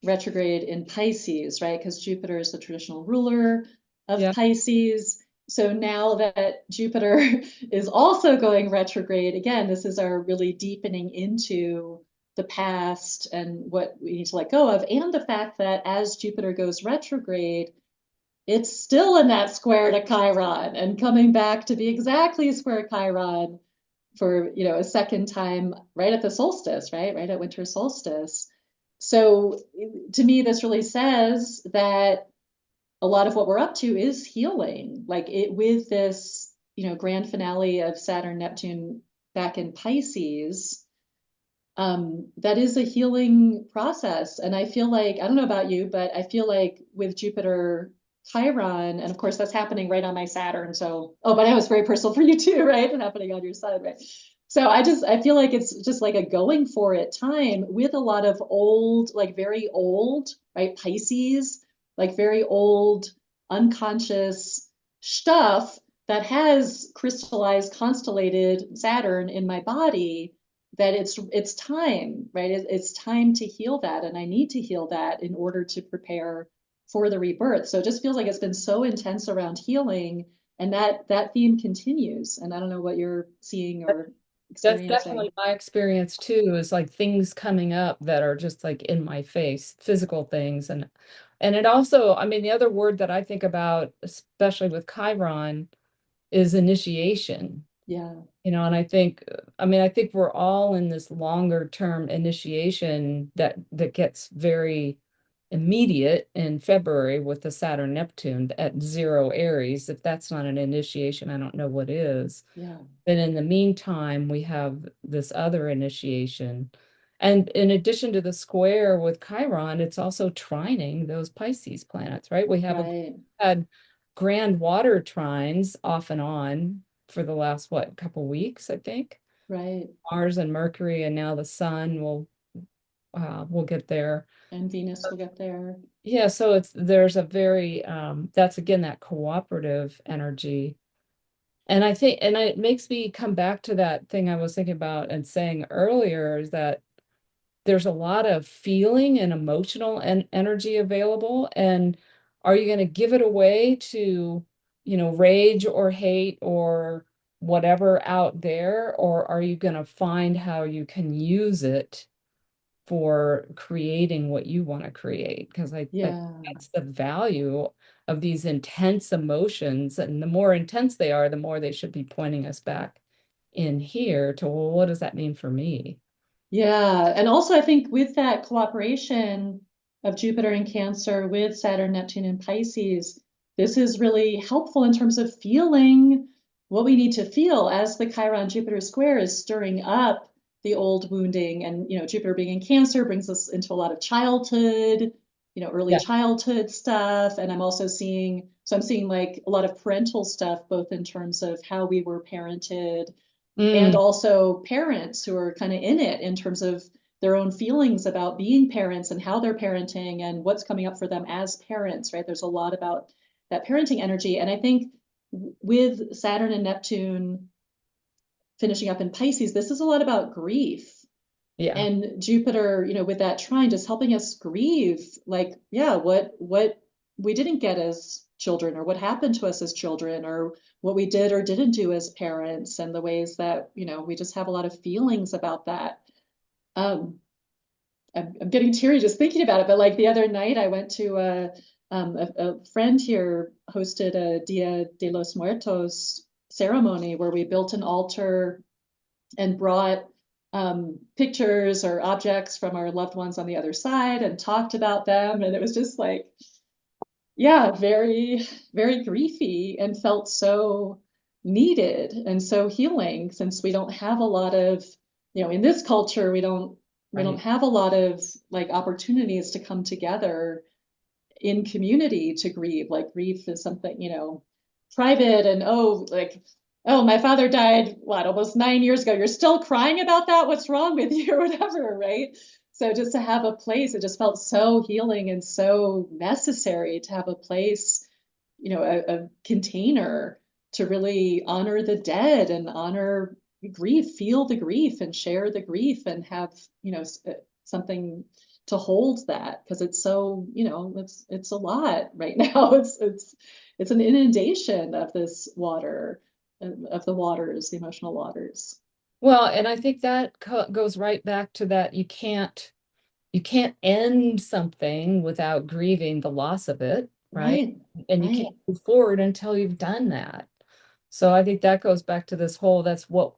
retrograde in Pisces, right? Because Jupiter is the traditional ruler of Yeah. Pisces. So now that Jupiter is also going retrograde, again, this is our really deepening into the past and what we need to let go of, and the fact that as Jupiter goes retrograde, it's still in that square to Chiron and coming back to be exactly square Chiron for, a second time right at the solstice, right? Right at winter solstice. So to me, this really says that a lot of what we're up to is healing. Like it with this, grand finale of Saturn Neptune back in Pisces, that is a healing process. And I feel like, I don't know about you, but I feel like with Jupiter Chiron, and of course that's happening right on my Saturn. So, oh, but I was very personal for you too, right? And happening on your side, right? So I feel like it's just like a going for it time with a lot of old, like very old, right? Pisces, like very old, unconscious stuff that has crystallized, constellated Saturn in my body, that it's time, right? It's time to heal that, and I need to heal that in order to prepare for the rebirth. So it just feels like it's been so intense around healing, and that theme continues. And I don't know what you're seeing or That's experiencing. definitely my experience too, is like things coming up that are just like in my face, physical things. And it also, I mean, the other word that I think about, especially with Chiron, is initiation. Yeah, And I think we're all in this longer term initiation that gets very immediate in February with the Saturn Neptune at 0 Aries. If that's not an initiation, I don't know what is. yeah, But in the meantime, we have this other initiation. And in addition to the square with Chiron, it's also trining those Pisces planets, right? right, Had grand water trines off and on for the last, what, couple weeks, I think. right. Mars and Mercury, and now the sun will get there. And Venus will get there. Yeah, so there's a very that's again that cooperative energy. And I think, and it makes me come back to that thing I was thinking about and saying earlier is that there's a lot of feeling and emotional and energy available. And are you going to give it away to, rage or hate or whatever out there? Or are you going to find how you can use it for creating what you want to create? Because I think Yeah. that's the value of these intense emotions. And the more intense they are, the more they should be pointing us back in here to, well, what does that mean for me? Yeah. And also, I think with that cooperation of Jupiter and Cancer with Saturn, Neptune, and Pisces, this is really helpful in terms of feeling what we need to feel as the Chiron Jupiter square is stirring up the old wounding. And, Jupiter being in Cancer brings us into a lot of childhood, early Yeah. childhood stuff. And I'm seeing like a lot of parental stuff, both in terms of how we were parented, and Mm, also parents who are kind of in it in terms of their own feelings about being parents and how they're parenting and what's coming up for them as parents, right? There's a lot about that parenting energy. And I think with Saturn and Neptune finishing up in Pisces, this is a lot about grief. yeah. And Jupiter, with that trine, just helping us grieve, like, yeah, what we didn't get as children, or what happened to us as children, or what we did or didn't do as parents, and the ways that, we just have a lot of feelings about that. Um, I'm getting teary just thinking about it, but like the other night, I went to a friend here hosted a Dia de los Muertos ceremony where we built an altar and brought pictures or objects from our loved ones on the other side and talked about them. And it was just like, yeah, very, very griefy, and felt so needed and so healing, since we don't have a lot of, in this culture, we don't Right. have a lot of like opportunities to come together in community to grieve. Like grief is something, private, and like, oh, my father died, what, almost 9 years ago. You're still crying about that? What's wrong with you? Or whatever, right? So just to have a place, it just felt so healing and so necessary to have a place, a container to really honor the dead and honor grief, feel the grief and share the grief, and have, something to hold that, because it's so, it's a lot right now. It's an inundation of this water, of the waters, the emotional waters. Well, and I think that goes right back to that you can't end something without grieving the loss of it, right? Right, And you right. can't move forward until you've done that. So I think that goes back to this whole, that's what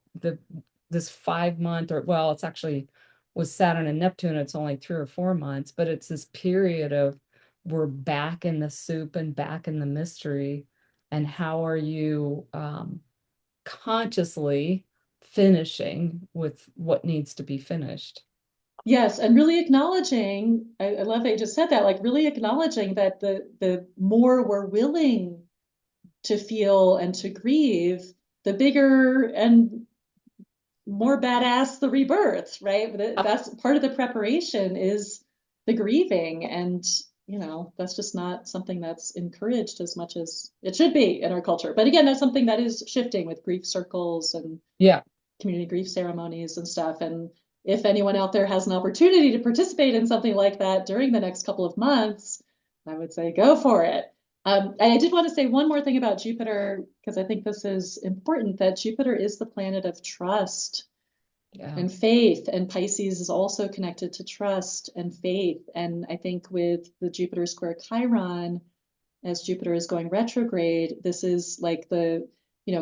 this 5 month, or well, it's actually with Saturn and Neptune, it's only 3 or 4 months, but it's this period of we're back in the soup and back in the mystery. And how are you consciously finishing with what needs to be finished? Yes, and really acknowledging, I love that you just said that, like really acknowledging that the more we're willing to feel and to grieve, the bigger and more badass the rebirth, right? That's part of the preparation, is the grieving. And, that's just not something that's encouraged as much as it should be in our culture. But again, that's something that is shifting with grief circles and Yeah. community grief ceremonies and stuff. And if anyone out there has an opportunity to participate in something like that during the next couple of months, I would say go for it. I did want to say one more thing about Jupiter, because I think this is important, that Jupiter is the planet of trust Yeah. and faith, and Pisces is also connected to trust and faith. And I think with the Jupiter square Chiron, as Jupiter is going retrograde, this is like the,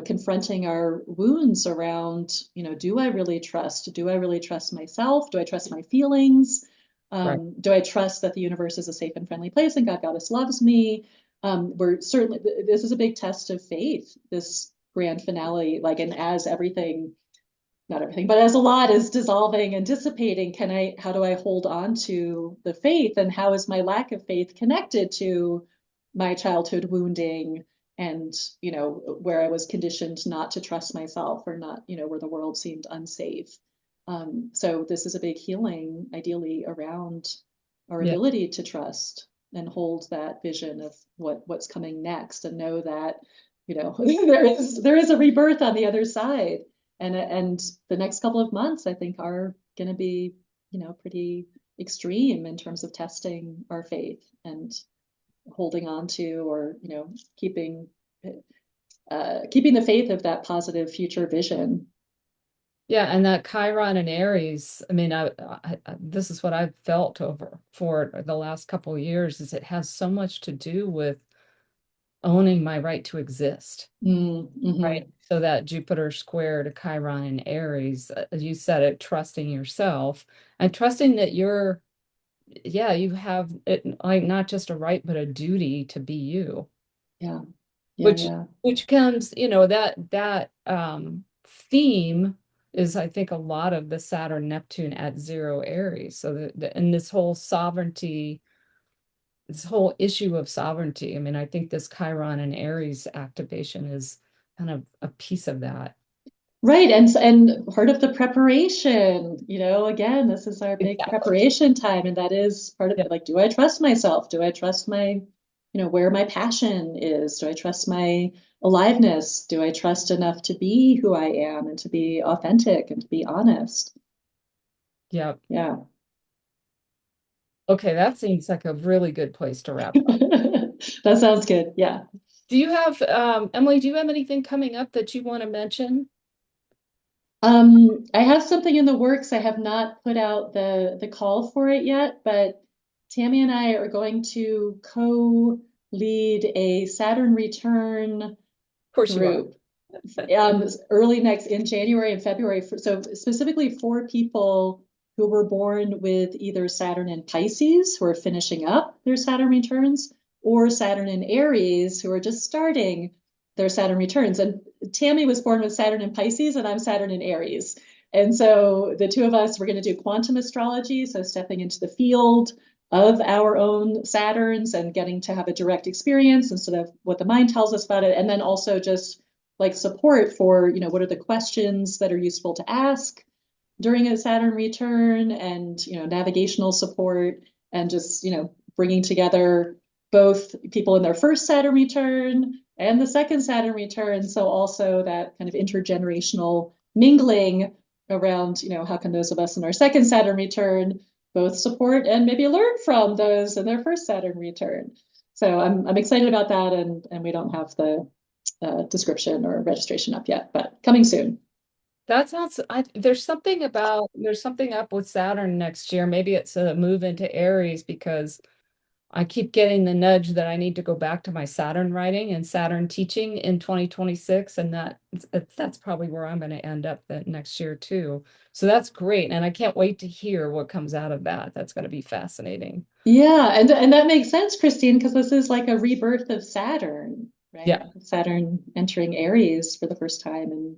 confronting our wounds around, do I really trust? Do I really trust myself? Do I trust my feelings? Right. Do I trust that the universe is a safe and friendly place and God Goddess loves me? We're certainly, this is a big test of faith, this grand finale, like, and as everything, not everything, but as a lot is dissolving and dissipating, how do I hold on to the faith? And how is my lack of faith connected to my childhood wounding, and, where I was conditioned not to trust myself, or not, where the world seemed unsafe. So this is a big healing, ideally, around our Yeah. ability to trust and hold that vision of what's coming next, and know that, there is a rebirth on the other side. And the next couple of months, I think, are going to be, pretty extreme in terms of testing our faith and holding on to, or, keeping the faith of that positive future vision. Yeah, and that Chiron and Aries, I mean, this is what I've felt over for the last couple of years, is it has so much to do with owning my right to exist, right? Mm-hmm. So that Jupiter square to Chiron and Aries, as you said it, trusting yourself and trusting that yeah, you have it, like not just a right, but a duty to be you, Yeah, yeah, which yeah. comes, that theme is, I think, a lot of the Saturn Neptune at zero Aries. So and this whole sovereignty, this whole issue of sovereignty. I mean, I think this Chiron and Aries activation is kind of a piece of that. Right. And part of the preparation, again, this is our big Exactly. preparation time. And that is part of Yeah. it. Like, do I trust myself? Do I trust where my passion is? Do I trust my aliveness? Do I trust enough to be who I am and to be authentic and to be honest? Yeah. Yeah. Okay, that seems like a really good place to wrap up. That sounds good. Yeah. Do you have, Emily, do you have anything coming up that you want to mention? I have something in the works. I have not put out the call for it yet, but Tammy and I are going to co-lead a Saturn return Of course you are. group early next in January and February. So specifically for people who were born with either Saturn in Pisces, who are finishing up their Saturn returns, or Saturn in Aries, who are just starting their Saturn returns. And Tammy was born with Saturn in Pisces, and I'm Saturn in Aries. And so the two of us, we're going to do quantum astrology, so stepping into the field of our own Saturns and getting to have a direct experience instead of what the mind tells us about it. And then also just like support for, what are the questions that are useful to ask during a Saturn return and, navigational support and just, bringing together both people in their first Saturn return and the second Saturn return. So also that kind of intergenerational mingling around, how can those of us in our second Saturn return both support and maybe learn from those in their first Saturn return. So I'm excited about that, and we don't have the description or registration up yet, but coming soon. That sounds, there's something up with Saturn next year. Maybe it's a move into Aries because I keep getting the nudge that I need to go back to my Saturn writing and Saturn teaching in 2026. And that's probably where I'm going to end up the next year too. So that's great. And I can't wait to hear what comes out of that. That's going to be fascinating. Yeah, and that makes sense, Kristine, because this is like a rebirth of Saturn, right? Yeah. Saturn entering Aries for the first time, and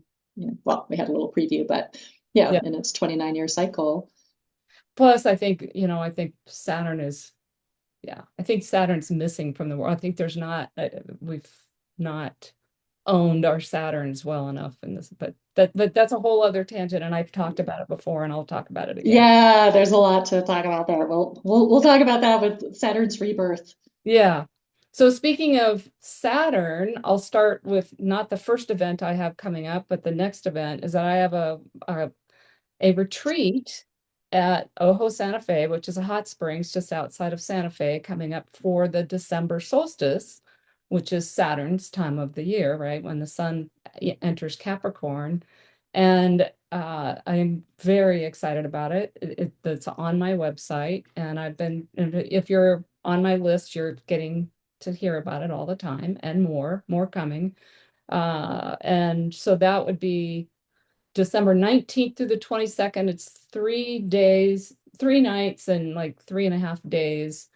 well, we had a little preview, but yeah, Yeah. in its 29-year cycle. Plus, I think Saturn is, yeah, I think Saturn's missing from the world. I think we've not owned our Saturns well enough in this, but that's a whole other tangent, and I've talked about it before, and I'll talk about it again. Yeah, there's a lot to talk about there. We'll talk about that with Saturn's rebirth. Yeah. So speaking of Saturn, I'll start with not the first event I have coming up, but the next event is that I have a retreat at Ojo Santa Fe, which is a hot springs just outside of Santa Fe, coming up for the December solstice, which is Saturn's time of the year, right? When the sun enters Capricorn. And I'm very excited about it. It's on my website, and if you're on my list, you're getting to hear about it all the time and more coming. And so that would be December 19th through the 22nd. It's 3 days, 3 nights, and like 3.5 days.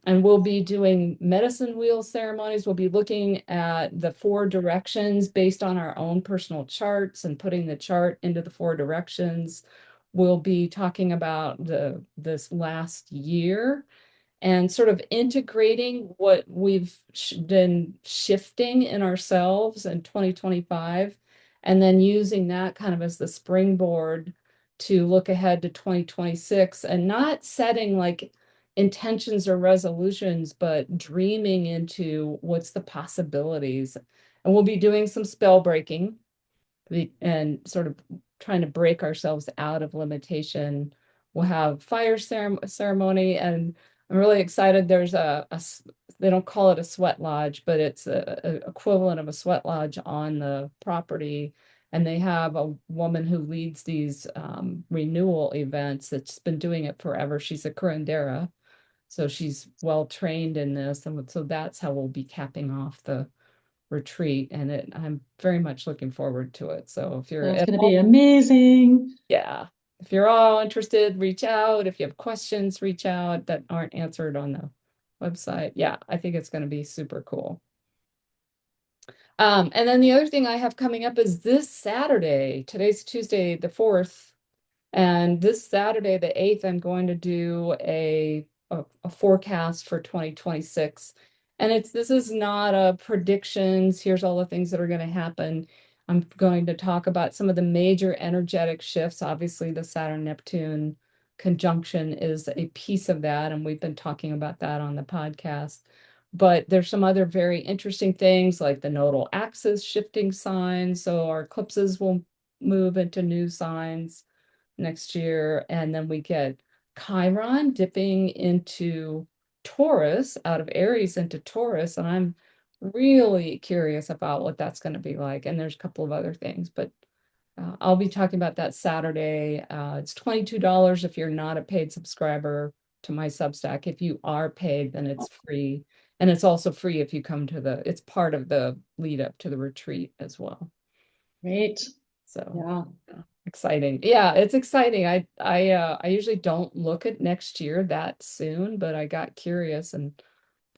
And we'll be doing medicine wheel ceremonies. We'll be looking at the four directions based on our own personal charts and putting the chart into the four directions. We'll be talking about this last year and sort of integrating what we've been shifting in ourselves in 2025, and then using that kind of as the springboard to look ahead to 2026 and not setting like intentions or resolutions, but dreaming into what's the possibilities. And we'll be doing some spell breaking and sort of trying to break ourselves out of limitation. We'll have fire ceremony, and I'm really excited. There's they don't call it a sweat lodge, but it's a equivalent of a sweat lodge on the property. And they have a woman who leads these renewal events that's been doing it forever. She's a curandera, so she's well trained in this. And so that's how we'll be capping off the retreat, and I'm very much looking forward to it. So if you're That's at going to be all, amazing. yeah, if you're all interested, reach out. If you have questions, reach out that aren't answered on the website. Yeah, I think it's going to be super cool. And then the other thing I have coming up is this Saturday. Today's Tuesday, the 4th. And this Saturday, the 8th, I'm going to do a forecast for 2026. And this is not a predictions, here's all the things that are going to happen. I'm going to talk about some of the major energetic shifts. Obviously, the Saturn Neptune conjunction is a piece of that, and we've been talking about that on the podcast. But there's some other very interesting things like the nodal axis shifting signs. So our eclipses will move into new signs next year. And then we get Chiron dipping into Taurus, out of Aries into Taurus. And I'm really curious about what that's going to be like. And there's a couple of other things, but I'll be talking about that Saturday. It's $22 if you're not a paid subscriber to my Substack. If you are paid, then it's free. And it's also free if you come to it's part of the lead up to the retreat as well. Great. So Yeah. exciting. Yeah, it's exciting. I usually don't look at next year that soon, but I got curious and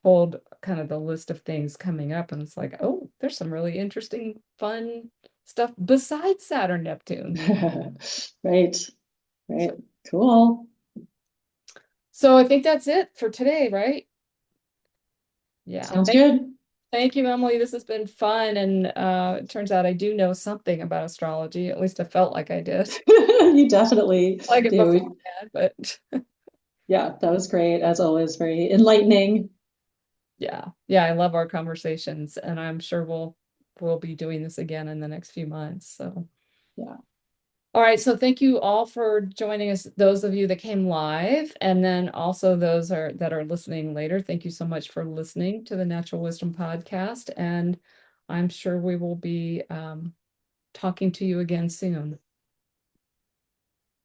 pulled kind of the list of things coming up, and it's like, oh, there's some really interesting, fun stuff besides Saturn, Neptune. Right. Right. So, Cool. so I think that's it for today, right? Yeah. Sounds good. Thank you, Emily. This has been fun, and it turns out I do know something about astrology. At least I felt like I did, You definitely like it do. beforehand, but Yeah, that was great. As always, very enlightening. yeah, yeah, I love our conversations, and I'm sure we'll be doing this again in the next few months. So, Yeah. all right, so thank you all for joining us, those of you that came live, and then also that are listening later. Thank you so much for listening to the Natural Wisdom Podcast, and I'm sure we will be talking to you again soon.